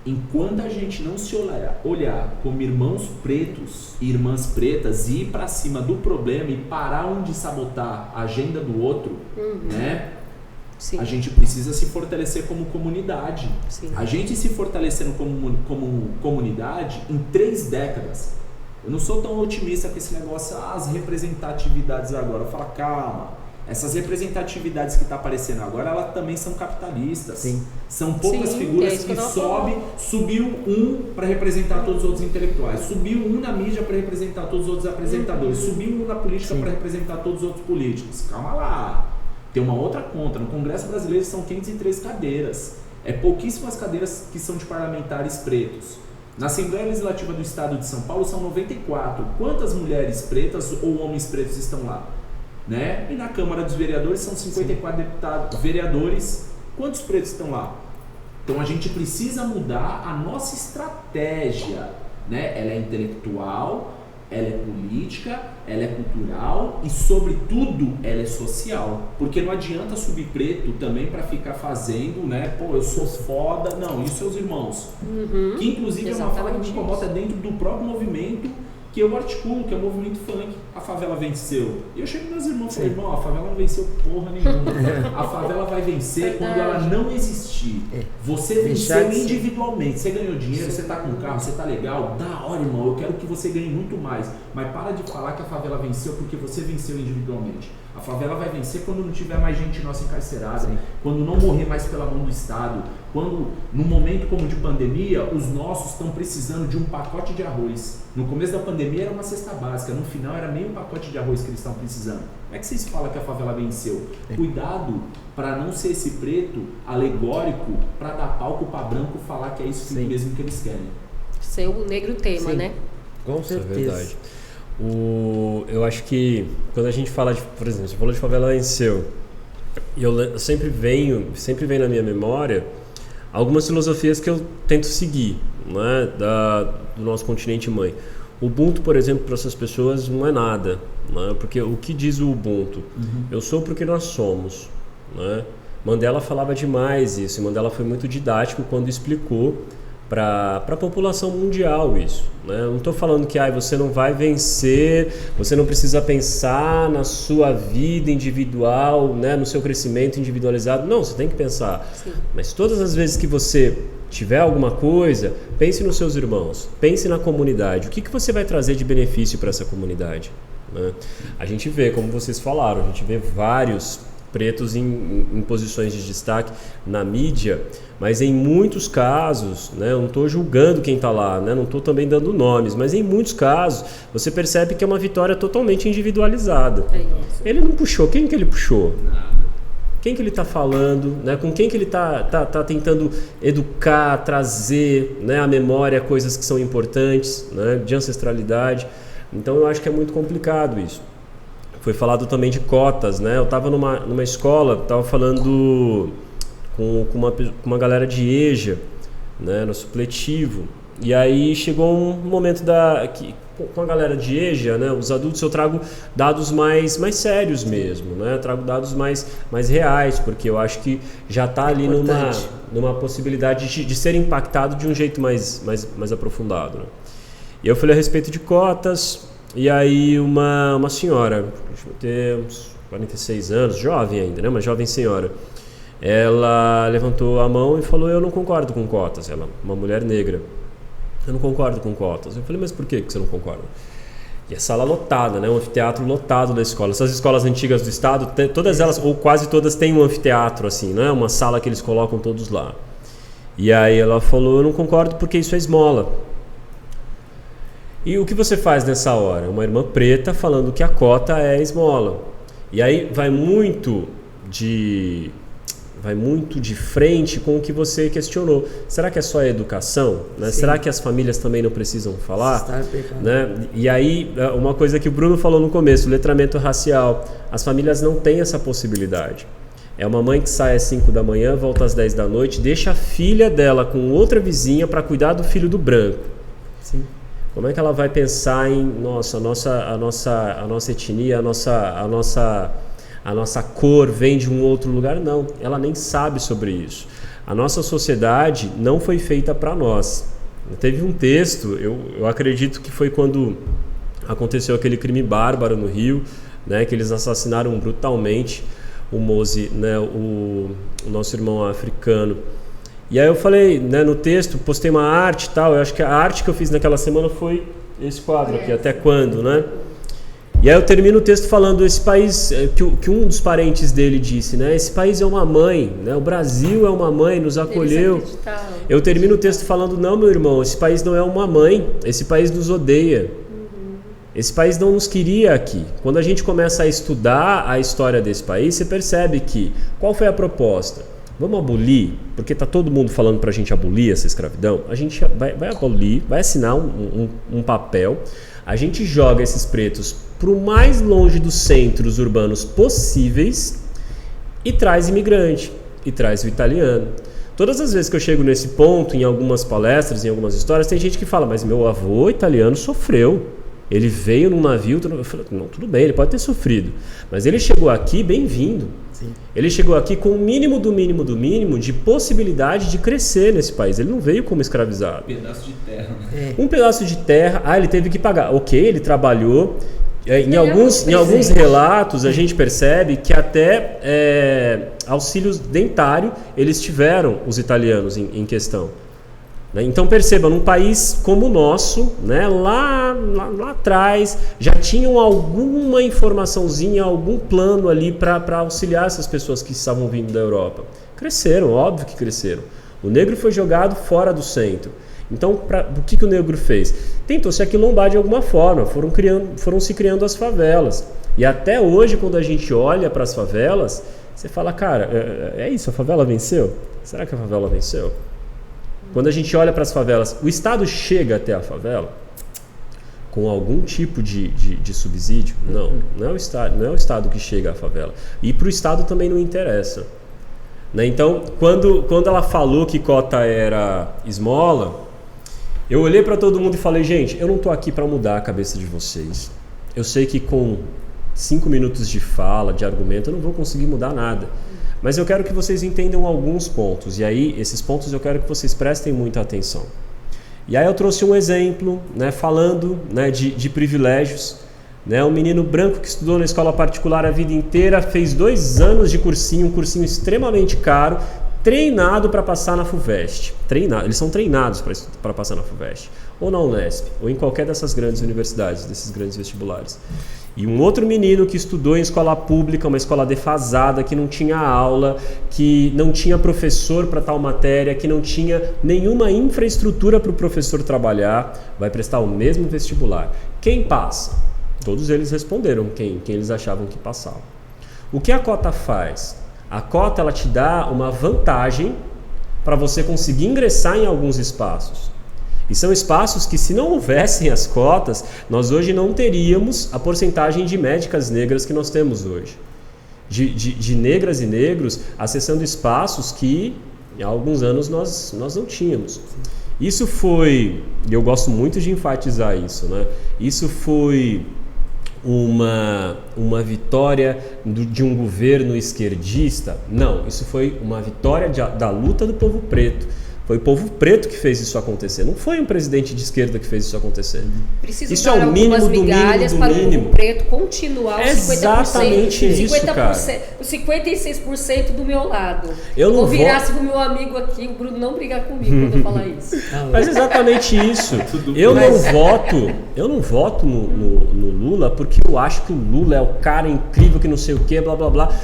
Enquanto a gente não se olhar como irmãos pretos e irmãs pretas e ir para cima do problema e parar um de sabotar a agenda do outro, né? Sim. A gente precisa se fortalecer como comunidade. Sim. A gente se fortalecendo como comunidade em 3 décadas. Eu não sou tão otimista com esse negócio, as representatividades agora. Eu falo, calma. Essas representatividades que está aparecendo agora, elas também são capitalistas. Sim. São poucas figuras que subiu um para representar todos os outros intelectuais, subiu um na mídia para representar todos os outros apresentadores, subiu um na política para representar todos os outros políticos. Calma lá. Tem uma outra conta. No Congresso Brasileiro são 503 cadeiras. É pouquíssimas cadeiras que são de parlamentares pretos. Na Assembleia Legislativa do Estado de São Paulo são 94. Quantas mulheres pretas ou homens pretos estão lá? Né? E na Câmara dos Vereadores são 54 deputados, vereadores. Quantos pretos estão lá? Então a gente precisa mudar a nossa estratégia, né? Ela é intelectual, ela é política, ela é cultural e, sobretudo, ela é social. Porque não adianta subir preto também para ficar fazendo, né? Pô, eu sou foda. Não, e os seus irmãos? Que inclusive é uma fala que me incomoda dentro do próprio movimento que eu articulo, que é o movimento funk. A favela venceu. E eu chego nos meus irmãos e falei, irmão, a favela não venceu porra nenhuma. A favela vai vencer quando ela não existir. Você venceu individualmente. Você ganhou dinheiro, você tá com carro, você tá legal. Da hora, irmão, eu quero que você ganhe muito mais. Mas para de falar que a favela venceu porque você venceu individualmente. A favela vai vencer quando não tiver mais gente nossa encarcerada, quando não morrer mais pela mão do Estado, quando, num momento como de pandemia, os nossos estão precisando de um pacote de arroz. No começo da pandemia era uma cesta básica, no final era meio pacote de arroz que eles estão precisando. Como é que vocês falam que a favela venceu? Cuidado para não ser esse preto alegórico para dar palco para branco falar que é isso mesmo que eles querem. Ser o negro tema, né? Com certeza. Isso é verdade. Eu acho que quando a gente fala de, por exemplo, você falou de favela venceu, e eu sempre vem na minha memória algumas filosofias que eu tento seguir, né, do nosso continente mãe. O Ubuntu, por exemplo, para essas pessoas não é nada, né, porque o que diz o Ubuntu? Eu sou porque nós somos, né? Mandela falava demais isso, e Mandela foi muito didático quando explicou para a população mundial isso, né? Eu não estou falando que você não vai vencer, você não precisa pensar na sua vida individual, né, no seu crescimento individualizado. Não, você tem que pensar. Sim. Mas todas as vezes que você tiver alguma coisa, pense nos seus irmãos, pense na comunidade. O que você vai trazer de benefício para essa comunidade? Né? A gente vê, como vocês falaram, a gente vê vários pretos em posições de destaque na mídia, mas em muitos casos, né, eu não estou julgando quem está lá, né, não estou também dando nomes, mas em muitos casos você percebe que é uma vitória totalmente individualizada. Ele não puxou, quem que ele puxou? Nada. Quem que ele está falando, né? Com quem que ele está tentando educar, trazer, né, à memória coisas que são importantes, né, de ancestralidade. Então eu acho que é muito complicado isso. Foi falado também de cotas, né? Eu estava numa escola, estava falando com uma galera de EJA, né, no supletivo, e aí chegou um momento com a galera de EJA, né, os adultos, eu trago dados mais sérios mesmo, né, trago dados mais reais, porque eu acho que já está ali numa possibilidade de ser impactado de um jeito mais aprofundado, né. E eu falei a respeito de cotas, e aí uma senhora, deixa eu ter uns 46 anos, jovem ainda, né, uma jovem senhora, ela levantou a mão e falou: eu não concordo com cotas. Ela, uma mulher negra, eu não concordo com cotas. Eu falei: mas por que você não concorda? E a sala lotada, né? Um anfiteatro lotado da escola. Essas escolas antigas do estado, todas elas, ou quase todas, têm um anfiteatro assim, né? Uma sala que eles colocam todos lá. E aí ela falou: eu não concordo porque isso é esmola. E o que você faz nessa hora? Uma irmã preta falando que a cota é esmola. E aí vai muito de frente com o que você questionou. Será que é só a educação? Né? Será que as famílias também não precisam falar? Né? E aí, uma coisa que o Bruno falou no começo, o letramento racial. As famílias não têm essa possibilidade. É uma mãe que sai às 5 da manhã, volta às 10 da noite, deixa a filha dela com outra vizinha para cuidar do filho do branco. Sim. Como é que ela vai pensar em a nossa etnia, a nossa cor vem de um outro lugar? Não, ela nem sabe sobre isso. A nossa sociedade não foi feita para nós. Teve um texto, eu acredito que foi quando aconteceu aquele crime bárbaro no Rio, né, que eles assassinaram brutalmente o Mose, né, o nosso irmão africano. E aí eu falei, né, no texto, postei uma arte e tal, eu acho que a arte que eu fiz naquela semana foi esse quadro aqui, Até Quando, né? E aí eu termino o texto falando esse país, que um dos parentes dele disse, né? Esse país é uma mãe, né? O Brasil é uma mãe, nos acolheu. Eu termino o texto falando: não, meu irmão, esse país não é uma mãe, esse país nos odeia. Esse país não nos queria aqui. Quando a gente começa a estudar a história desse país, você percebe que, qual foi a proposta? Vamos abolir, porque está todo mundo falando para a gente abolir essa escravidão. A gente vai abolir, vai assinar um papel, a gente joga esses pretos para o mais longe dos centros urbanos possíveis e traz imigrante, e traz o italiano. Todas as vezes que eu chego nesse ponto, em algumas palestras, em algumas histórias, tem gente que fala: mas meu avô italiano sofreu, ele veio num navio. Eu falo: não, tudo bem, ele pode ter sofrido, mas ele chegou aqui bem-vindo. Ele chegou aqui com o mínimo do mínimo do mínimo de possibilidade de crescer nesse país. Ele não veio como escravizado. Um pedaço de terra. Um pedaço de terra. Ele teve que pagar. Ok, ele trabalhou. Em alguns relatos a gente percebe que até auxílios dentário eles tiveram, os italianos em questão. Então perceba, num país como o nosso, né, lá atrás, já tinham alguma informaçãozinha, algum plano ali para auxiliar essas pessoas que estavam vindo da Europa. Cresceram, óbvio que cresceram. O negro foi jogado fora do centro. Então, o que o negro fez? Tentou se aquilombar de alguma forma, foram se criando as favelas. E até hoje, quando a gente olha para as favelas, você fala: cara, é isso, a favela venceu? Será que a favela venceu? Quando a gente olha para as favelas, o Estado chega até a favela com algum tipo de subsídio? Não é o Estado que chega à favela. E para o Estado também não interessa. Né? Então, quando ela falou que cota era esmola, eu olhei para todo mundo e falei: gente, eu não estou aqui para mudar a cabeça de vocês. Eu sei que com 5 minutos de fala, de argumento, eu não vou conseguir mudar nada. Mas eu quero que vocês entendam alguns pontos. E aí, esses pontos eu quero que vocês prestem muita atenção. E aí eu trouxe um exemplo, né, falando, né, de privilégios. Né, um menino branco que estudou na escola particular a vida inteira, fez 2 anos de cursinho, um cursinho extremamente caro, treinado para passar na FUVEST. Eles são treinados para passar na FUVEST. Ou na Unesp, ou em qualquer dessas grandes universidades, desses grandes vestibulares. E um outro menino que estudou em escola pública, uma escola defasada, que não tinha aula, que não tinha professor para tal matéria, que não tinha nenhuma infraestrutura para o professor trabalhar, vai prestar o mesmo vestibular. Quem passa? Todos eles responderam quem eles achavam que passava. O que a cota faz? A cota, ela te dá uma vantagem para você conseguir ingressar em alguns espaços. E são espaços que, se não houvessem as cotas, nós hoje não teríamos a porcentagem de médicas negras que nós temos hoje. De negras e negros acessando espaços que há alguns anos nós não tínhamos. Isso foi, e eu gosto muito de enfatizar isso, né? Isso foi uma vitória de um governo esquerdista? Não, isso foi uma vitória da luta do povo preto. Foi o povo preto que fez isso acontecer. Não foi um presidente de esquerda que fez isso acontecer. Preciso isso dar é o mínimo algumas do migalhas mínimo do para mínimo. o povo preto continuar os 50%. Exatamente isso, 50%, cara. os 56% do meu lado. Eu não vou virar vou... pro meu amigo aqui, o Bruno não brigar comigo quando eu falar isso. Mas é exatamente isso. Eu não voto no Lula porque eu acho que o Lula é o cara incrível que não sei o que, blá blá blá.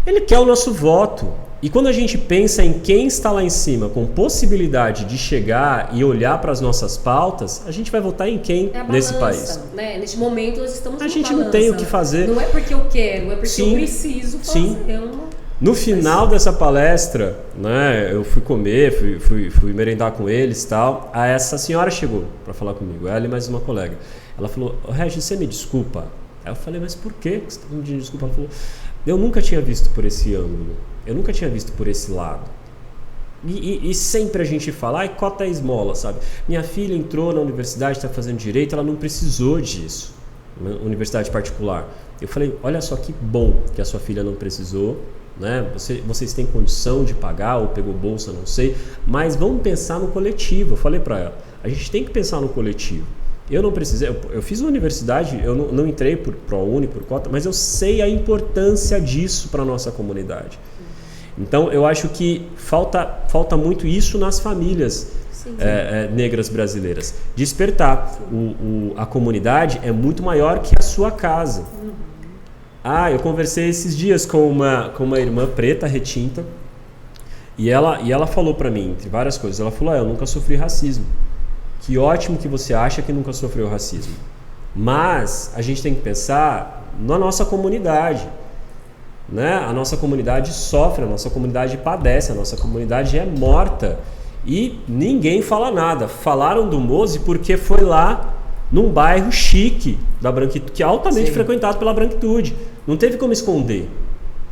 Ele quer o nosso voto. E quando a gente pensa em quem está lá em cima com possibilidade de chegar e olhar para as nossas pautas, a gente vai votar em quem nesse país? Né? Neste momento nós estamos A gente não tem o que fazer. Não é porque eu quero, é porque eu preciso fazer. No final dessa palestra, né, eu fui comer, fui merendar com eles e tal. Aí essa senhora chegou para falar comigo, ela e mais uma colega. Ela falou, Regis, você me desculpa? Aí eu falei, mas por quê que você está pedindo desculpa? Ela falou, eu nunca tinha visto por esse ângulo. Eu nunca tinha visto por esse lado. E sempre a gente fala, ai, cota é esmola, sabe? Minha filha entrou na universidade, está fazendo direito, ela não precisou disso. Universidade particular. Eu falei, olha só que bom que a sua filha não precisou, né? Vocês têm condição de pagar ou pegou bolsa, não sei, mas vamos pensar no coletivo. Eu falei para ela, a gente tem que pensar no coletivo. Eu não precisei, eu fiz uma universidade, eu não entrei por ProUni, por cota, mas eu sei a importância disso para a nossa comunidade. Então, eu acho que falta muito isso nas famílias negras brasileiras. Despertar. A comunidade é muito maior que a sua casa. Eu conversei esses dias com uma irmã preta, retinta, e ela falou para mim, entre várias coisas, ela falou, eu nunca sofri racismo. Que ótimo que você acha que nunca sofreu racismo. Mas a gente tem que pensar na nossa comunidade. Né? A nossa comunidade sofre, a nossa comunidade padece, a nossa comunidade é morta e ninguém fala nada. Falaram do Mose porque foi lá num bairro chique da branquitude, que é altamente frequentado pela branquitude. Não teve como esconder.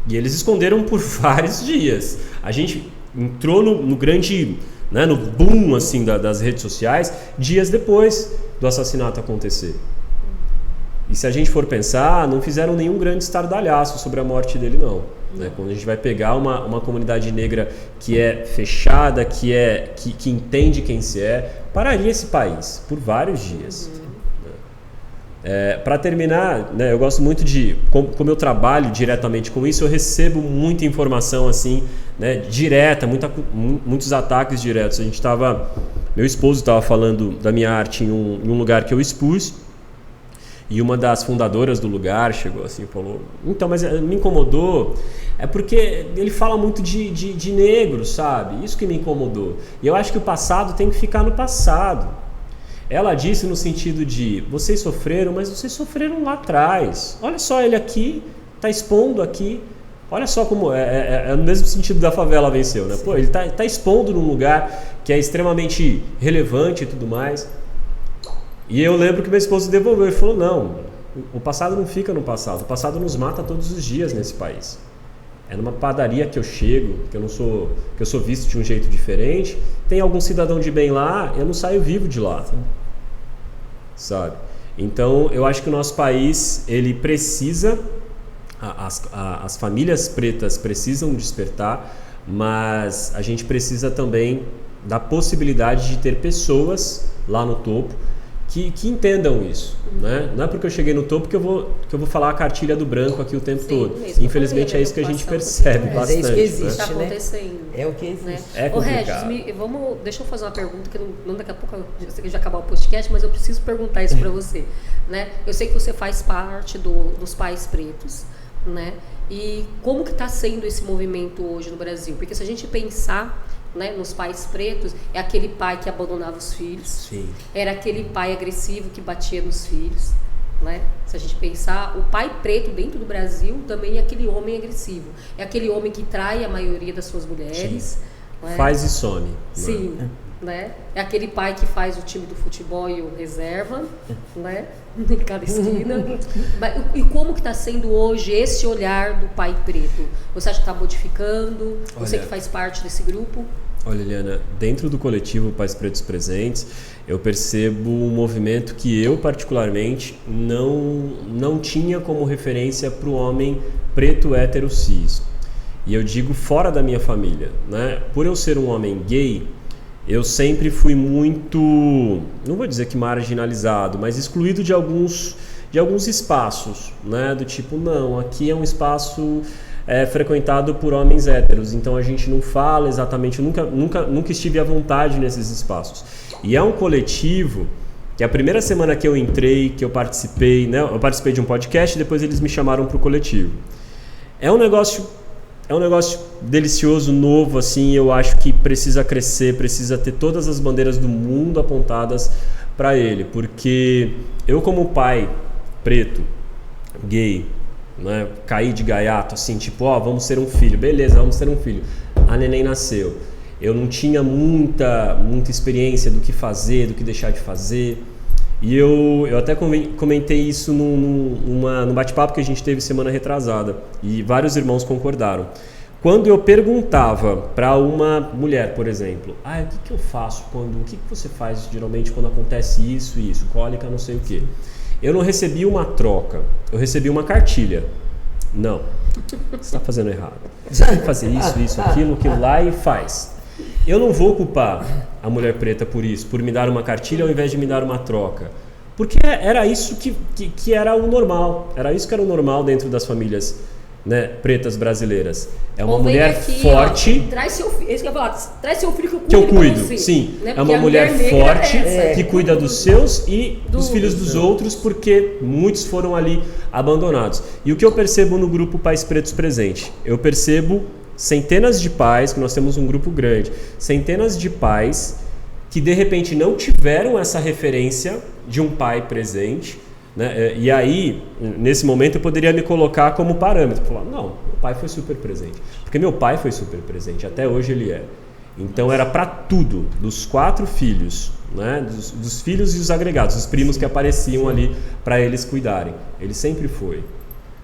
E eles esconderam por vários dias. A gente entrou no grande, né, no boom assim, das redes sociais dias depois do assassinato acontecer. E se a gente for pensar, não fizeram nenhum grande estardalhaço sobre a morte dele, não. Né? Quando a gente vai pegar uma comunidade negra que é fechada, que entende quem se é, pararia esse país por vários dias. Para terminar, né, eu gosto muito de, como eu trabalho diretamente com isso, eu recebo muita informação assim, né, direta, muitos ataques diretos. Meu esposo estava falando da minha arte em um lugar que eu expus. E uma das fundadoras do lugar chegou assim e falou, então, mas me incomodou, é porque ele fala muito de negro, sabe? Isso que me incomodou. E eu acho que o passado tem que ficar no passado. Ela disse no sentido de, vocês sofreram, mas vocês sofreram lá atrás. Olha só ele aqui, está expondo aqui. Olha só como é no mesmo sentido da favela venceu, né? Pô, ele tá expondo num lugar que é extremamente relevante e tudo mais. E eu lembro que meu esposo devolveu e falou, não, o passado não fica no passado, o passado nos mata todos os dias nesse país. É numa padaria que eu chego, que eu sou visto de um jeito diferente, tem algum cidadão de bem lá, eu não saio vivo de lá. Sabe? Então, eu acho que o nosso país, ele precisa, as famílias pretas precisam despertar, mas a gente precisa também da possibilidade de ter pessoas lá no topo que entendam isso, né? Não é porque eu cheguei no topo que eu vou falar a cartilha do branco aqui o tempo todo. Infelizmente é isso que a gente percebe bastante. É isso que existe, está acontecendo. É o que existe. Né? É complicado. Regis, deixa eu fazer uma pergunta que não daqui a pouco eu sei que já acabar o podcast, mas eu preciso perguntar isso para você, né? Eu sei que você faz parte dos pais pretos, né? E como que está sendo esse movimento hoje no Brasil? Porque se a gente pensar, né, nos pais pretos, é aquele pai que abandonava os filhos. Sim. Era aquele pai agressivo que batia nos filhos, né? Se a gente pensar, o pai preto dentro do Brasil também é aquele homem agressivo. É aquele homem que trai a maioria das suas mulheres. Né? Faz e some. Sim. Né? É aquele pai que faz o time do futebol e o reserva, né? Em cada esquina. E como que está sendo hoje esse olhar do pai preto? Você acha que está modificando? Você que faz parte desse grupo? Olha, Eliana, dentro do coletivo Pais Pretos Presentes, eu percebo um movimento que eu particularmente não tinha como referência para o homem preto hétero cis. E eu digo fora da minha família, né? Por eu ser um homem gay, eu sempre fui muito, não vou dizer que marginalizado, mas excluído de alguns espaços, né? Do tipo, não, aqui é um espaço frequentado por homens héteros, então a gente não fala exatamente, nunca estive à vontade nesses espaços. E é um coletivo que a primeira semana que eu entrei, que eu participei, né? Eu participei de um podcast, depois eles me chamaram para o coletivo. É um negócio delicioso, novo, assim, eu acho que precisa crescer, precisa ter todas as bandeiras do mundo apontadas para ele, porque eu como pai preto, gay, né, caí de gaiato, assim, tipo, vamos ser um filho, beleza, vamos ser um filho. A neném nasceu. Eu não tinha muita experiência do que fazer, do que deixar de fazer. E eu até comentei isso no bate-papo que a gente teve semana retrasada. E vários irmãos concordaram. Quando eu perguntava para uma mulher, por exemplo, o que eu faço o que você faz geralmente quando acontece isso e isso, cólica, não sei o quê. Eu não recebi uma troca, eu recebi uma cartilha. Não, você está fazendo errado. Você tem que fazer isso, aquilo lá e faz. Eu não vou culpar a mulher preta por isso, por me dar uma cartilha ao invés de me dar uma troca. Porque era isso que era o normal. Era isso que era o normal dentro das famílias, né, pretas brasileiras. É uma mulher aqui, forte. Traz seu filho, isso que eu ia falar, traz seu filho que eu cuido. Sim, né? É uma mulher forte que cuida dos seus e dos filhos dos outros, porque muitos foram ali abandonados. E o que eu percebo no grupo Pais Pretos Presente? Eu percebo centenas de pais, que nós temos um grupo grande, centenas de pais que de repente não tiveram essa referência de um pai presente, né? E aí, nesse momento, eu poderia me colocar como parâmetro, falar, não, meu pai foi super presente, porque meu pai foi super presente, até hoje ele é. Então era para tudo, dos 4 filhos, né? Dos filhos e os agregados, os primos que apareciam ali para eles cuidarem. Ele sempre foi.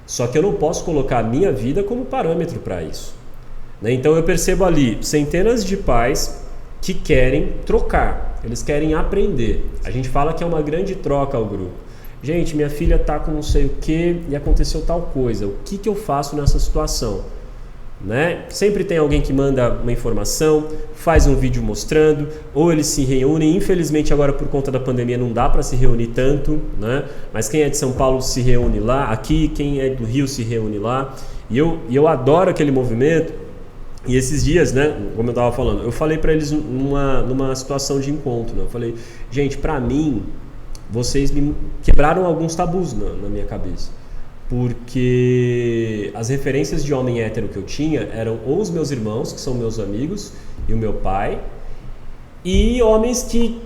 Só que eu não posso colocar a minha vida como parâmetro para isso. Então eu percebo ali centenas de pais que querem trocar, eles querem aprender. A gente fala que é uma grande troca ao grupo. Gente, minha filha está com não sei o que e aconteceu tal coisa, o que eu faço nessa situação? Né? Sempre tem alguém que manda uma informação, faz um vídeo mostrando, ou eles se reúnem. Infelizmente agora por conta da pandemia não dá para se reunir tanto, né? Mas quem é de São Paulo se reúne lá, aqui quem é do Rio se reúne lá. E eu adoro aquele movimento. E esses dias, né, como eu estava falando, eu falei para eles numa situação de encontro, né? Eu falei, gente, para mim, vocês me quebraram alguns tabus na minha cabeça. Porque as referências de homem hétero que eu tinha eram ou os meus irmãos, que são meus amigos, e o meu pai, e homens que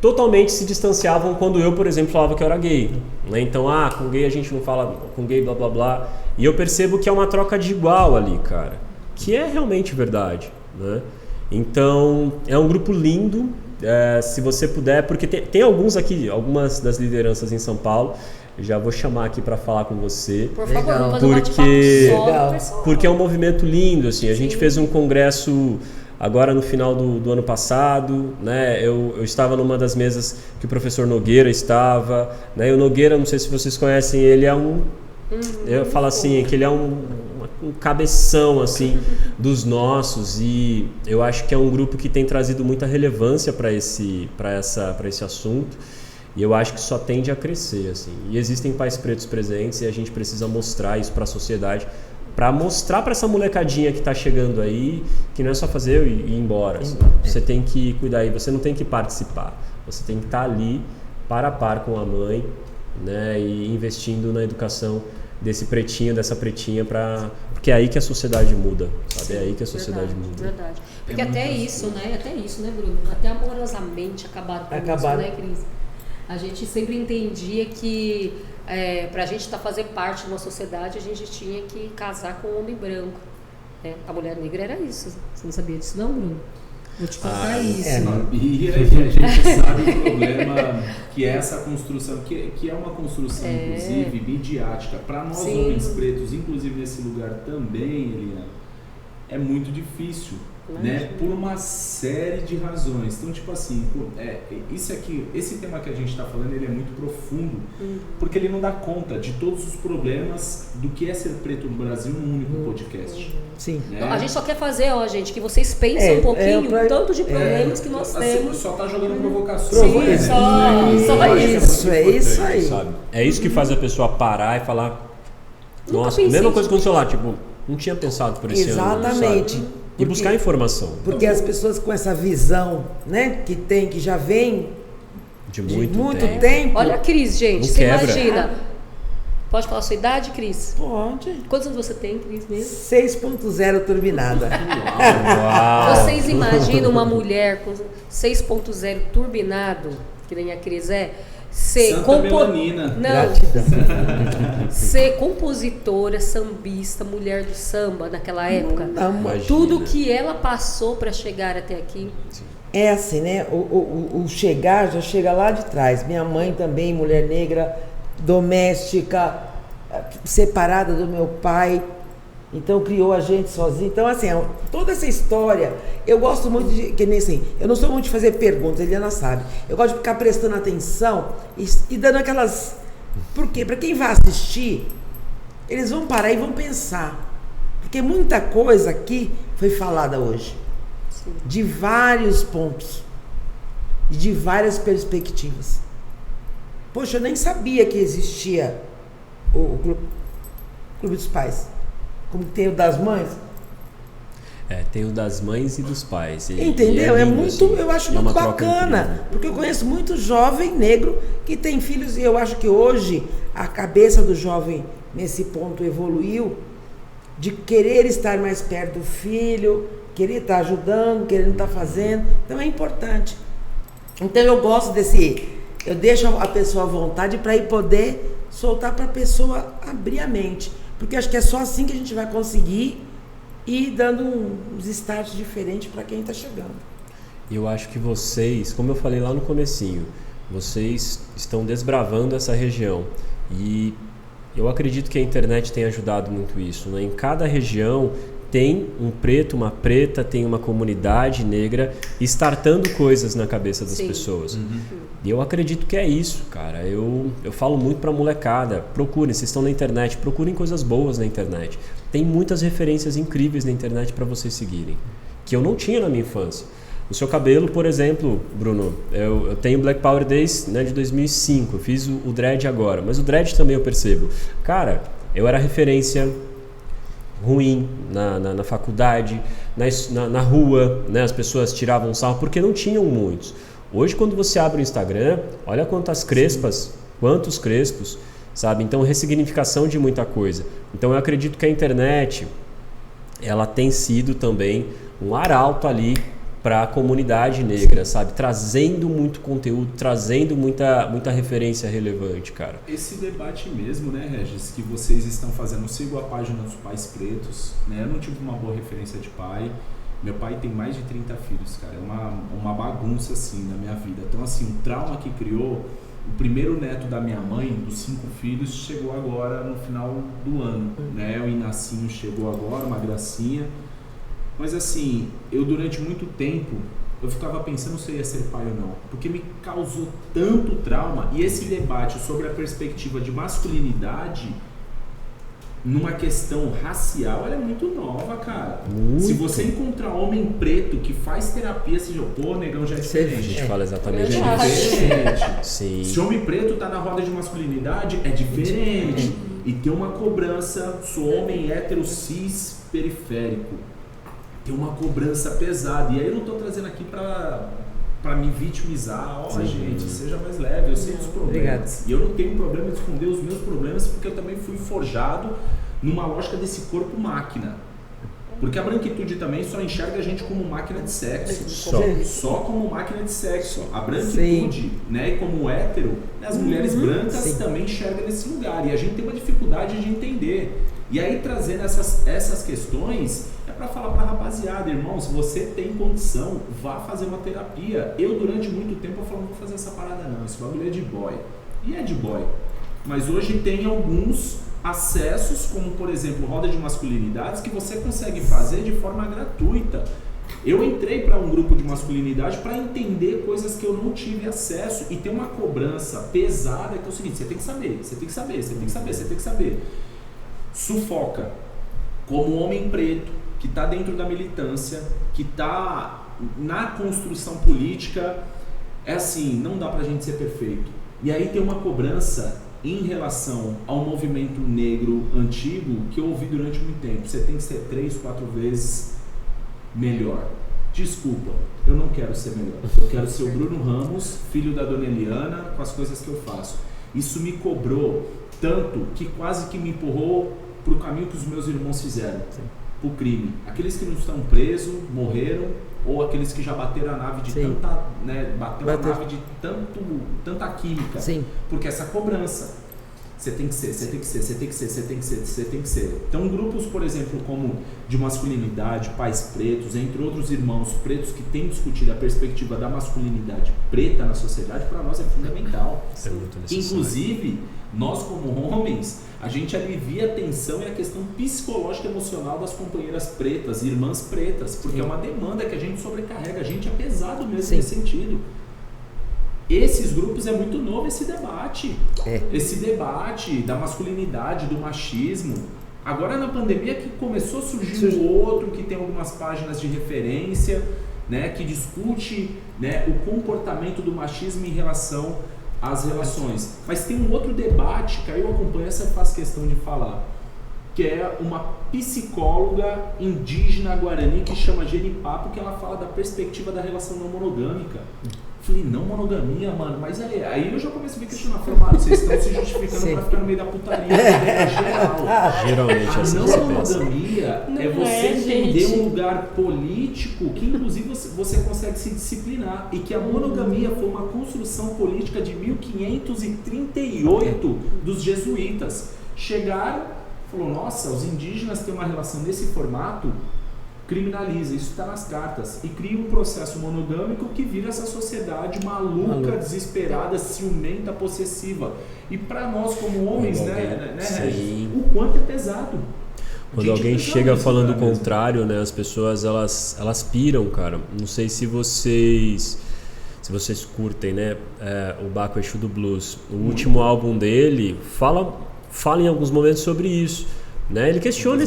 totalmente se distanciavam quando eu, por exemplo, falava que eu era gay. Né? Então, com gay a gente não fala, com gay blá blá blá. E eu percebo que é uma troca de igual ali, cara. Que é realmente verdade, né? Então, é um grupo lindo, se você puder, porque tem alguns aqui, algumas das lideranças em São Paulo, eu já vou chamar aqui para falar com você. Por favor, vamos fazer um bate-papo porque é um movimento lindo, assim. A gente fez um congresso agora no final do ano passado, né? Eu estava numa das mesas que o professor Nogueira estava, né? E o Nogueira, não sei se vocês conhecem, ele é eu falo assim, que ele é um cabeção assim dos nossos, e eu acho que é um grupo que tem trazido muita relevância para esse assunto, e eu acho que só tende a crescer assim. E existem pais pretos presentes e a gente precisa mostrar isso para a sociedade, para mostrar para essa molecadinha que está chegando aí que não é só fazer e ir embora, assim. Você tem que cuidar aí, você não tem que participar, você tem que estar ali para a par com a mãe, né, e investindo na educação desse pretinho, dessa pretinha, porque é aí que a sociedade muda, sabe? Sim, é aí que a sociedade muda. Verdade. Porque até isso, né, Bruno? Até amorosamente acabaram com isso, né, Cris? A gente sempre entendia que Pra gente fazer parte de uma sociedade, a gente tinha que casar com um homem branco. A mulher negra era isso. Você não sabia disso não, Bruno? Vou te contar isso. E a gente sabe o problema que é essa construção, que é uma construção, inclusive, midiática. Para nós, homens pretos, inclusive nesse lugar também, Eliana, é muito difícil. Né? Por uma série de razões. Então, tipo assim, isso aqui, esse tema que a gente está falando, ele é muito profundo, porque ele não dá conta de todos os problemas do que é ser preto no Brasil num único podcast. Sim. Né? Então, a gente só quer fazer, gente, que vocês pensem um pouquinho o tanto de problemas que nós temos. Só tá jogando provocações. Sim, só isso. É isso aí. Sabe? É isso que faz a pessoa parar e falar, nossa, mesma coisa com o celular, tipo, não tinha pensado por esse ângulo. Exatamente. E buscar informação. Porque as pessoas com essa visão, né, que já vem de muito tempo. Olha a Cris, gente, não você quebra. imagina. Pode falar a sua idade, Cris? Pode. Quantos anos você tem, Cris, mesmo? 6.0 turbinada. Uau. Vocês imaginam uma mulher com 6.0 turbinado, que nem a Cris ser Gratidão. ser compositora, sambista, mulher do samba naquela época. Não, tudo que ela passou para chegar até aqui. É assim, né? O chegar já chega lá de trás. Minha mãe também, mulher negra, doméstica, separada do meu pai. Então criou a gente sozinho. Então assim, toda essa história, eu gosto muito de, que nem assim, eu não sou muito de fazer perguntas, a Eliana sabe. Eu gosto de ficar prestando atenção e dando aquelas... Por quê? Para quem vai assistir, eles vão parar e vão pensar. Porque muita coisa aqui foi falada hoje. Sim. De vários pontos. E de várias perspectivas. Poxa, eu nem sabia que existia o Clube dos Pais. Como tem o das mães? Tem o das mães e dos pais. Entendeu? É muito, assim, eu acho muito bacana, porque eu conheço muito jovem negro que tem filhos e eu acho que hoje a cabeça do jovem nesse ponto evoluiu de querer estar mais perto do filho, querer estar ajudando, querer estar fazendo. Então é importante. Então eu gosto eu deixo a pessoa à vontade para ir poder soltar para a pessoa abrir a mente. Porque acho que é só assim que a gente vai conseguir ir dando uns starts diferentes para quem está chegando. E eu acho que vocês, como eu falei lá no comecinho, vocês estão desbravando essa região. E eu acredito que a internet tem ajudado muito isso, né? Em cada região tem um preto, uma preta, tem uma comunidade negra startando coisas na cabeça das pessoas. E eu acredito que é isso, cara. Eu falo muito pra molecada, procurem, vocês estão na internet, procurem coisas boas na internet. Tem muitas referências incríveis na internet para vocês seguirem, que eu não tinha na minha infância. O seu cabelo, por exemplo, Bruno, eu tenho Black Power Days, né, de 2005, eu fiz o dread agora, mas o dread também eu percebo. Cara, eu era referência ruim na faculdade, na rua, né? As pessoas tiravam sarro porque não tinham muitos. Hoje, quando você abre o Instagram, olha quantas crespas, quantos crespos, sabe? Então, ressignificação de muita coisa. Então, eu acredito que a internet, ela tem sido também um arauto ali para a comunidade negra, sabe? Trazendo muito conteúdo, trazendo muita referência relevante, cara. Esse debate mesmo, né, Regis, que vocês estão fazendo, eu sigo a página dos Pais Pretos, né? Eu não tive uma boa referência de pai. Meu pai tem mais de 30 filhos, cara. É uma bagunça, assim, na minha vida. Então, assim, o trauma que criou, o primeiro neto da minha mãe, dos 5 filhos, chegou agora no final do ano, né? O Inacinho chegou agora, uma gracinha. Mas assim, eu durante muito tempo, eu ficava pensando se eu ia ser pai ou não, porque me causou tanto trauma. E esse debate sobre a perspectiva de masculinidade numa questão racial, ela é muito nova, cara. Muito. Se você encontrar homem preto que faz terapia, você já, pô, negão, já é diferente. A gente fala exatamente É diferente. Sim. Se homem preto tá na roda de masculinidade, é diferente. E tem uma cobrança, sou homem hétero cis periférico. Tem uma cobrança pesada. E aí eu não tô trazendo aqui pra me vitimizar. Ó, gente, seja mais leve, eu sei dos problemas. Obrigado. E eu não tenho problema de esconder os meus problemas, porque eu também fui forjado numa lógica desse corpo máquina. Porque a branquitude também só enxerga a gente como máquina de sexo. Só como máquina de sexo. A branquitude, né, e como hétero, né, as mulheres brancas também enxergam nesse lugar. E a gente tem uma dificuldade de entender. E aí, trazendo essas questões, é para falar para a rapaziada, irmão, se você tem condição, vá fazer uma terapia. Eu, durante muito tempo, eu falava, não vou fazer essa parada não, esse bagulho é de boy. E é de boy. Mas hoje tem alguns acessos, como por exemplo, roda de masculinidades, que você consegue fazer de forma gratuita. Eu entrei para um grupo de masculinidade para entender coisas que eu não tive acesso e tem uma cobrança pesada que é o seguinte, você tem que saber, você tem que saber, você tem que saber, você tem que saber. Sufoca. Como homem preto, que está dentro da militância, que está na construção política, é assim, não dá pra gente ser perfeito. E aí tem uma cobrança em relação ao movimento negro antigo que eu ouvi durante muito tempo. Você tem que ser 3, 4 vezes melhor. Desculpa, eu não quero ser melhor. Eu quero ser o Bruno Ramos, filho da Dona Eliana, com as coisas que eu faço. Isso me cobrou tanto que quase que me empurrou para o caminho que os meus irmãos fizeram, para o crime. Aqueles que não estão presos, morreram, ou aqueles que já bateram a nave de tanta, né, bateu a nave de tanta química. Sim. Porque essa cobrança, você tem que ser, você tem que ser, você tem que ser, você tem que ser, você tem que ser. Então grupos, por exemplo, como de masculinidade, pais pretos, entre outros irmãos pretos que têm discutido a perspectiva da masculinidade preta na sociedade, para nós é fundamental. É muito necessário. Inclusive, nós como homens, a gente alivia a tensão e a questão psicológica e emocional das companheiras pretas, irmãs pretas, porque é uma demanda que a gente sobrecarrega, a gente é pesado mesmo nesse sentido. Esses grupos é muito novo esse debate, esse debate da masculinidade, do machismo. Agora na pandemia que começou a surgir um outro, que tem algumas páginas de referência, né, que discute, né, o comportamento do machismo em relação às relações. Mas tem um outro debate que aí eu acompanho, essa eu faço questão de falar, que é uma psicóloga indígena guarani que chama Genipapo, que ela fala da perspectiva da relação não monogâmica. Falei, não monogamia, mano, mas aí eu já comecei a me questionar, falei, mano, vocês estão se justificando pra ficar no meio da putaria, geral. Geralmente assim a não monogamia é você entender um lugar político que inclusive você consegue se disciplinar, e que a monogamia foi uma construção política de 1538 dos jesuítas. Chegaram, falou, nossa, os indígenas têm uma relação nesse formato, criminaliza, isso está nas cartas, e cria um processo monogâmico que vira essa sociedade maluca, desesperada, ciumenta, possessiva. E para nós como homens, né, o quanto é pesado. Quando alguém chega falando o contrário, né, as pessoas elas piram, cara. Não sei se vocês curtem, né, o Baco Exu do Blues. O último álbum dele fala em alguns momentos sobre isso, né? Ele questiona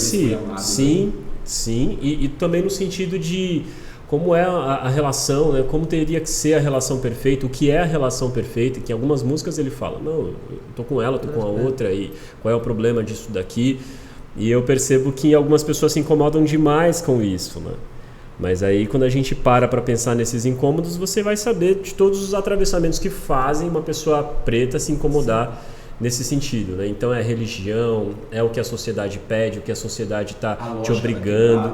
Sim, e também no sentido de como é a relação, né? Como teria que ser a relação perfeita, o que é a relação perfeita, que em algumas músicas ele fala, não, eu tô com ela, tô com a outra, e qual é o problema disso daqui? E eu percebo que algumas pessoas se incomodam demais com isso, né? Mas aí quando a gente para pensar nesses incômodos, você vai saber de todos os atravessamentos que fazem uma pessoa preta se incomodar nesse sentido, né? Então é religião, é o que a sociedade pede, o que a sociedade está te obrigando,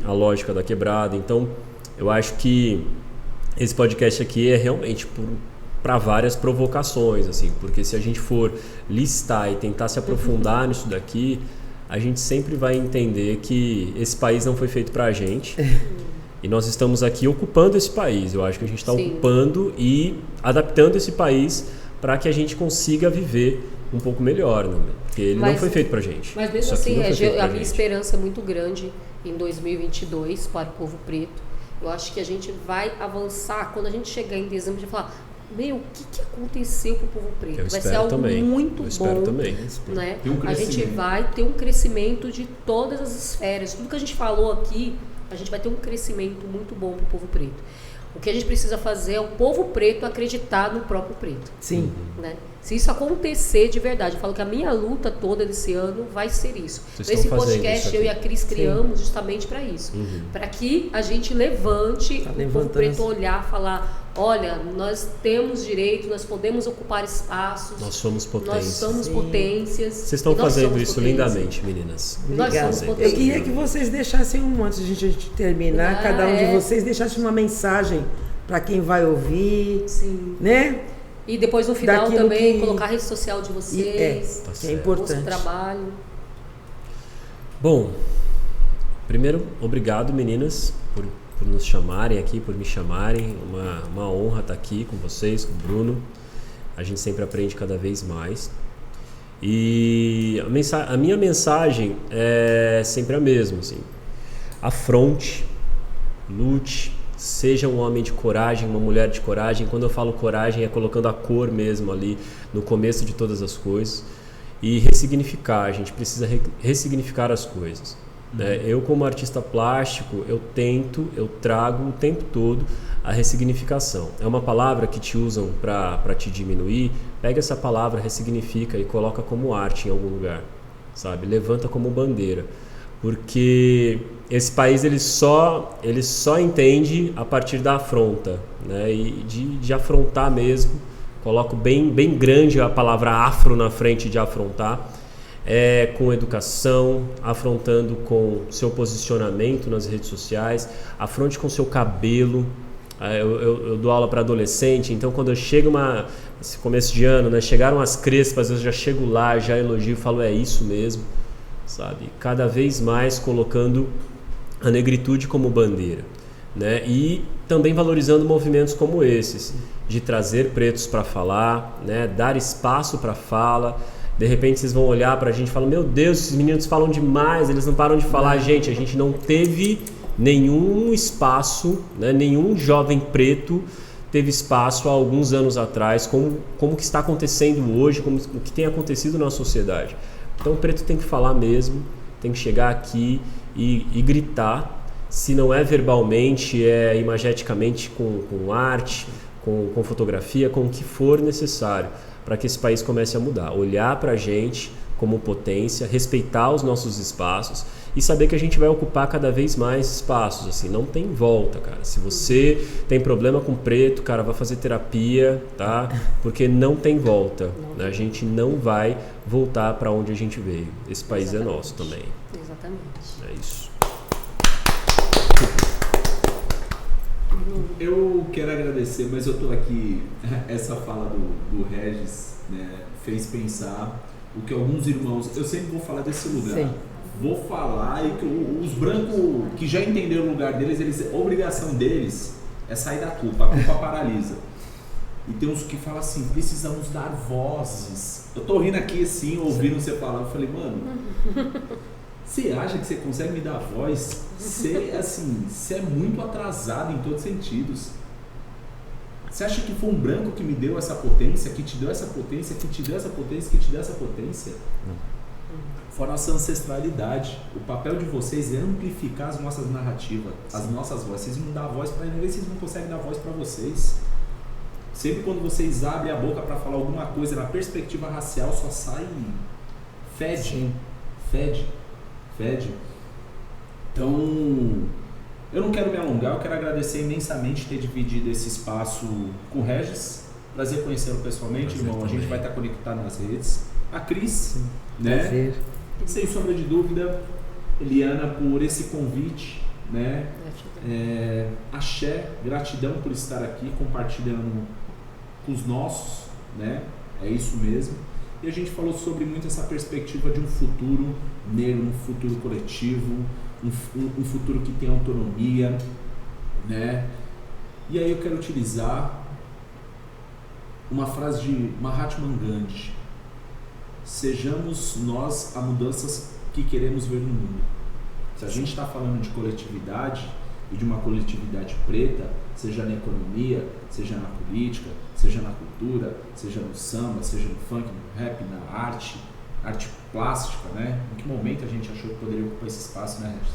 a lógica da quebrada. Então eu acho que esse podcast aqui é realmente para várias provocações, assim, porque se a gente for listar e tentar se aprofundar nisso daqui, a gente sempre vai entender que esse país não foi feito para a gente. E nós estamos aqui ocupando esse país. Eu acho que a gente está ocupando e adaptando esse país para que a gente consiga viver um pouco melhor, né? Porque ele não foi feito pra gente. Mas mesmo assim, a minha esperança é muito grande em 2022 para o povo preto. Eu acho que a gente vai avançar. Quando a gente chegar em dezembro, a gente vai falar, o que aconteceu pro povo preto? Vai ser algo muito bom. Né? A gente vai ter um crescimento de todas as esferas. Tudo que a gente falou aqui, a gente vai ter um crescimento muito bom pro povo preto. O que a gente precisa fazer é o povo preto acreditar no próprio preto. Sim. Né? Se isso acontecer de verdade, eu falo que a minha luta toda desse ano vai ser isso. Esse podcast eu e a Cris criamos justamente para isso. Para que a gente levante o povo preto, olhar, falar, olha, nós temos direito, nós podemos ocupar espaços. Nós somos potência. Nós somos potências. Vocês estão fazendo isso lindamente, meninas. Nós somos potência. Eu queria que vocês deixassem antes de a gente terminar, cada um de vocês deixasse uma mensagem para quem vai ouvir, né? E depois no final Daquilo também que... colocar a rede social de vocês, que é importante. o seu trabalho. Bom, primeiro, obrigado meninas por nos chamarem aqui, por me chamarem. Uma honra estar aqui com vocês, com o Bruno. A gente sempre aprende cada vez mais. E a minha mensagem é sempre a mesma, assim. Afronte, lute, seja um homem de coragem, uma mulher de coragem. Quando eu falo coragem, é colocando a cor mesmo ali no começo de todas as coisas. E ressignificar, a gente precisa ressignificar as coisas. Eu, como artista plástico, eu trago o tempo todo a ressignificação. É uma palavra que te usam para te diminuir. Pega essa palavra, ressignifica e coloca como arte em algum lugar, sabe? Levanta como bandeira. Porque esse país ele só entende a partir da afronta, né? E de afrontar mesmo. Coloco bem grande a palavra afro na frente de afrontar. Com educação, afrontando com seu posicionamento nas redes sociais, afronte com seu cabelo. Eu dou aula para adolescente, então quando eu chego esse começo de ano, né, chegaram as crespas, eu já chego lá, já elogio, falo, é isso mesmo, sabe? Cada vez mais colocando a negritude como bandeira, né? E também valorizando movimentos como esses, de trazer pretos para falar, né? Dar espaço para fala. De repente vocês vão olhar pra gente e falar, meu Deus, esses meninos falam demais, eles não param de falar. Gente, a gente não teve nenhum espaço, né? Nenhum jovem preto teve espaço há alguns anos atrás, como que está acontecendo hoje, o que tem acontecido na sociedade. Então o preto tem que falar mesmo, tem que chegar aqui e gritar, se não é verbalmente, é imageticamente com arte, com fotografia, com o que for necessário, para que esse país comece a mudar. Olhar para a gente como potência, respeitar os nossos espaços e saber que a gente vai ocupar cada vez mais espaços. Assim, não tem volta, cara. Se você tem problema com preto, cara, vai fazer terapia, tá? Porque não tem volta. Né? A gente não vai voltar para onde a gente veio. Esse país é nosso também. Exatamente. É isso. Eu quero agradecer, mas eu tô aqui, essa fala do Regis, né, fez pensar o que alguns irmãos, eu sempre vou falar desse lugar. Sim. Vou falar e que os brancos que já entenderam o lugar deles, a obrigação deles é sair da culpa, a culpa paralisa. E tem uns que falam assim, precisamos dar vozes. Eu tô rindo aqui assim, ouvindo você falar, eu falei, mano, você acha que você consegue me dar voz? Você é muito atrasado em todos os sentidos. Você acha que foi um branco que me deu essa potência, que te deu essa potência, que te deu essa potência, que te deu essa potência? Foi a nossa ancestralidade. O papel de vocês é amplificar as nossas narrativas, as nossas vozes. Vocês não dão voz para ninguém, vocês não conseguem dar voz para vocês. Sempre quando vocês abrem a boca para falar alguma coisa na perspectiva racial, só sai fede. Sim. Fede. Então, eu não quero me alongar, eu quero agradecer imensamente ter dividido esse espaço com o Regis. Prazer conhecê-lo pessoalmente, irmão. Também. A gente vai estar conectado nas redes. A Cris, né? Prazer. Sem sombra de dúvida, Eliana, por esse convite, né? Axé, gratidão por estar aqui compartilhando com os nossos, né? É isso mesmo. E a gente falou sobre muito essa perspectiva de um futuro negro, um futuro coletivo, um futuro que tem autonomia, né? E aí eu quero utilizar uma frase de Mahatma Gandhi: sejamos nós a mudança que queremos ver no mundo. Se a gente está falando de coletividade e de uma coletividade preta, seja na economia, seja na política, seja na cultura, seja no samba, seja no funk, no rap, na arte plástica, né? Em que momento a gente achou que poderia ocupar esse espaço, né, Regis?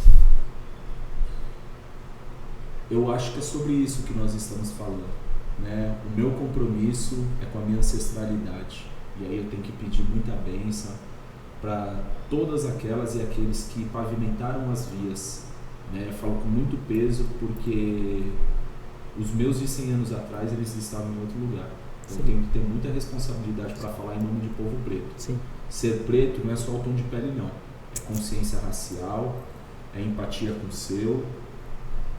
Eu acho que é sobre isso que nós estamos falando, né? O meu compromisso é com a minha ancestralidade. E aí eu tenho que pedir muita bênção para todas aquelas e aqueles que pavimentaram as vias, né? Eu falo com muito peso porque Os meus de 100 anos atrás, eles estavam em outro lugar. Então eu tenho que ter muita responsabilidade para falar em nome de povo preto. Sim. Ser preto não é só o tom de pele, não. É consciência racial, é empatia com o seu,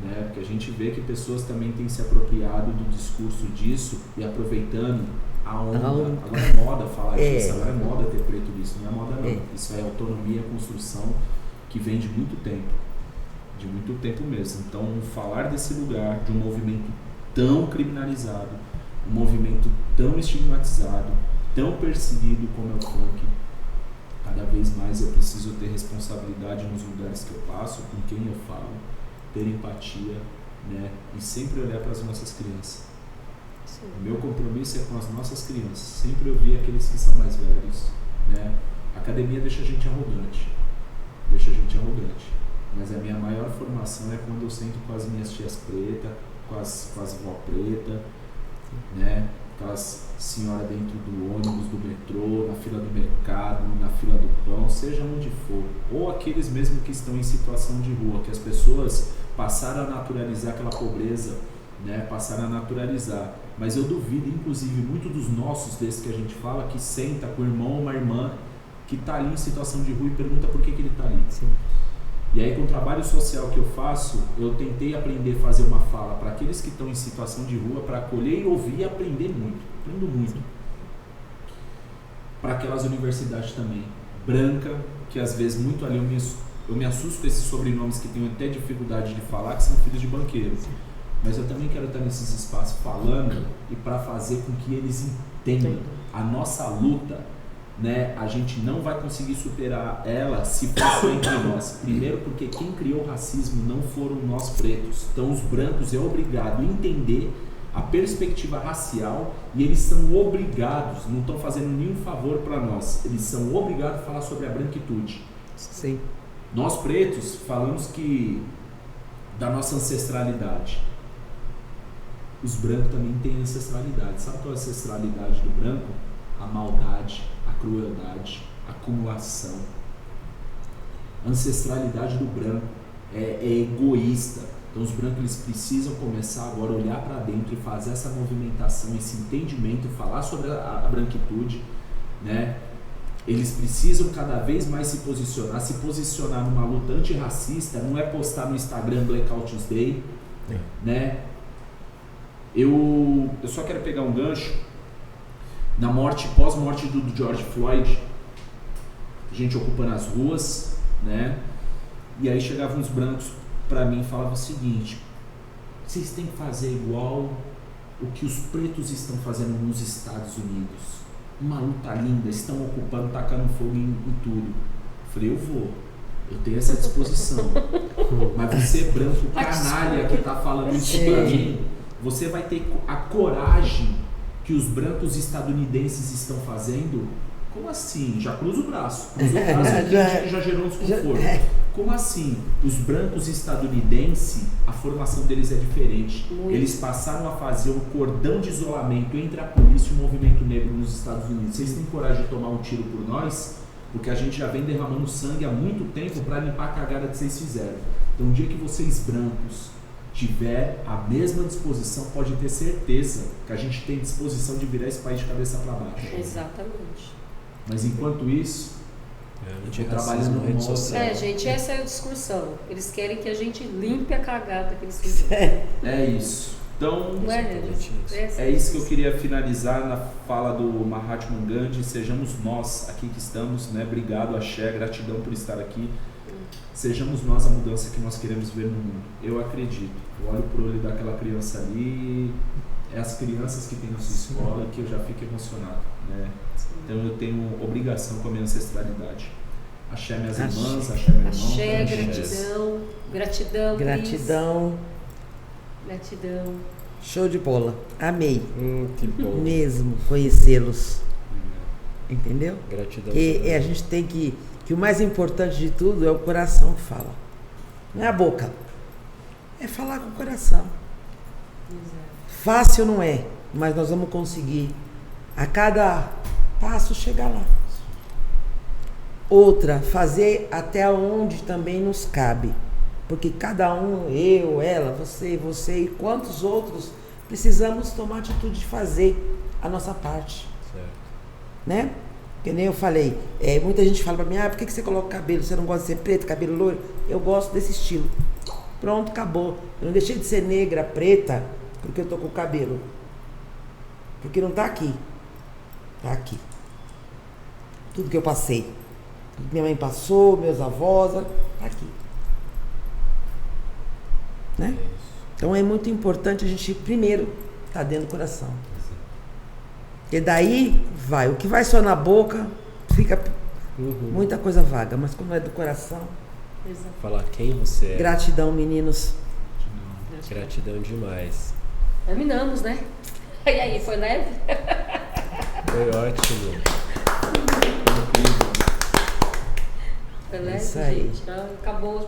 né? Porque a gente vê que pessoas também têm se apropriado do discurso disso e aproveitando a onda. Agora é moda falar disso, agora é moda ter preto nisso, não é moda não. Isso é autonomia, construção que vem de muito tempo mesmo. Então, falar desse lugar, de um movimento tão criminalizado, um movimento tão estigmatizado, tão perseguido como é o funk, cada vez mais eu preciso ter responsabilidade nos lugares que eu passo, com quem eu falo, ter empatia, né? E sempre olhar para as nossas crianças. Sim. O meu compromisso é com as nossas crianças, sempre ouvir aqueles que são mais velhos, né? A academia deixa a gente arrogante, mas a minha maior formação é quando eu sento com as minhas tias pretas, com as vó preta, né? Aquelas senhoras dentro do ônibus, do metrô, na fila do mercado, na fila do pão, seja onde for, ou aqueles mesmo que estão em situação de rua, que as pessoas passaram a naturalizar aquela pobreza, né? Passaram a naturalizar, mas eu duvido, inclusive, muito dos nossos, desses que a gente fala, que senta com o irmão ou uma irmã que está ali em situação de rua e pergunta por que ele está ali. Sim. E aí, com o trabalho social que eu faço, eu tentei aprender a fazer uma fala para aqueles que estão em situação de rua, para acolher e ouvir e aprendo muito. Para aquelas universidades também, branca, que às vezes muito ali eu me assusto com esses sobrenomes que tenho até dificuldade de falar, que são filhos de banqueiros. Mas eu também quero estar nesses espaços falando e para fazer com que eles entendam a nossa luta, né? A gente não vai conseguir superar ela se for só entre nós. Primeiro porque quem criou o racismo não foram nós pretos. Então os brancos é obrigado a entender a perspectiva racial e eles são obrigados, não estão fazendo nenhum favor para nós, eles são obrigados a falar sobre a branquitude. Sim. Nós pretos falamos que da nossa ancestralidade. Os brancos também têm ancestralidade. Sabe qual é a ancestralidade do branco? A maldade, a crueldade, a acumulação. A ancestralidade do branco é egoísta. Então os brancos eles precisam começar agora a olhar para dentro e fazer essa movimentação, esse entendimento, falar sobre a branquitude, né? Eles precisam cada vez mais se posicionar numa luta antirracista, não é postar no Instagram Blackout Tuesday, né? Eu só quero pegar um gancho na pós-morte do George Floyd, gente ocupando as ruas, né? E aí chegavam uns brancos para mim e falavam o seguinte: vocês têm que fazer igual o que os pretos estão fazendo nos Estados Unidos. Uma luta linda, estão ocupando, tacando fogo em tudo. Eu falei, eu tenho essa disposição. Mas você, branco canalha, que está falando isso para mim, você vai ter a coragem que os brancos estadunidenses estão fazendo? Como assim? Já cruza o braço. Cruzou o braço e já gerou um desconforto. Como assim? Os brancos estadunidenses, a formação deles é diferente. Eles passaram a fazer um cordão de isolamento entre a polícia e o movimento negro nos Estados Unidos. Vocês têm coragem de tomar um tiro por nós? Porque a gente já vem derramando sangue há muito tempo para limpar a cagada que vocês fizeram. Então, um dia que vocês brancos tiver a mesma disposição, pode ter certeza que a gente tem disposição de virar esse país de cabeça para baixo. Exatamente. Mas enquanto isso, eu estou trabalhando no rede social. Gente, essa é a discussão. Eles querem que a gente limpe a cagada que eles fizeram. É isso. Então, não é isso que eu queria finalizar na fala do Mahatma Gandhi. Sejamos nós aqui que estamos, né? Obrigado, Axé, gratidão por estar aqui. Sejamos nós a mudança que nós queremos ver no mundo. Eu acredito. Eu olho pro olho daquela criança ali, é as crianças que tem na sua escola que eu já fico emocionado, né? Então eu tenho obrigação com a minha ancestralidade. Axé minhas irmãs, axé meu irmão. Axé, gratidão. Gratidão. Show de bola. Amei. Que bom. Mesmo conhecê-los. Entendeu? Gratidão. E a gente tem que o mais importante de tudo é o coração que fala. Não é a boca. É falar com o coração. Exato. Fácil não é, mas nós vamos conseguir a cada passo chegar lá. Outra, fazer até onde também nos cabe. Porque cada um, eu, ela, você e quantos outros, precisamos tomar atitude de fazer a nossa parte. Certo. Né? Que nem eu falei, muita gente fala pra mim, por que você coloca cabelo? Você não gosta de ser preto, cabelo loiro? Eu gosto desse estilo. Pronto, acabou. Eu não deixei de ser negra, preta, porque eu tô com o cabelo. Porque não tá aqui. Tá aqui. Tudo que eu passei. Tudo que minha mãe passou, meus avós, tá aqui. Né? Então é muito importante a gente primeiro tá dentro do coração. E daí vai. O que vai só na boca fica muita coisa vaga, mas quando é do coração. Exato. Falar quem você é. Gratidão, meninos. Gratidão demais. Terminamos, né? E aí, foi leve? Foi ótimo. Foi leve, Isso aí. gente. Acabou.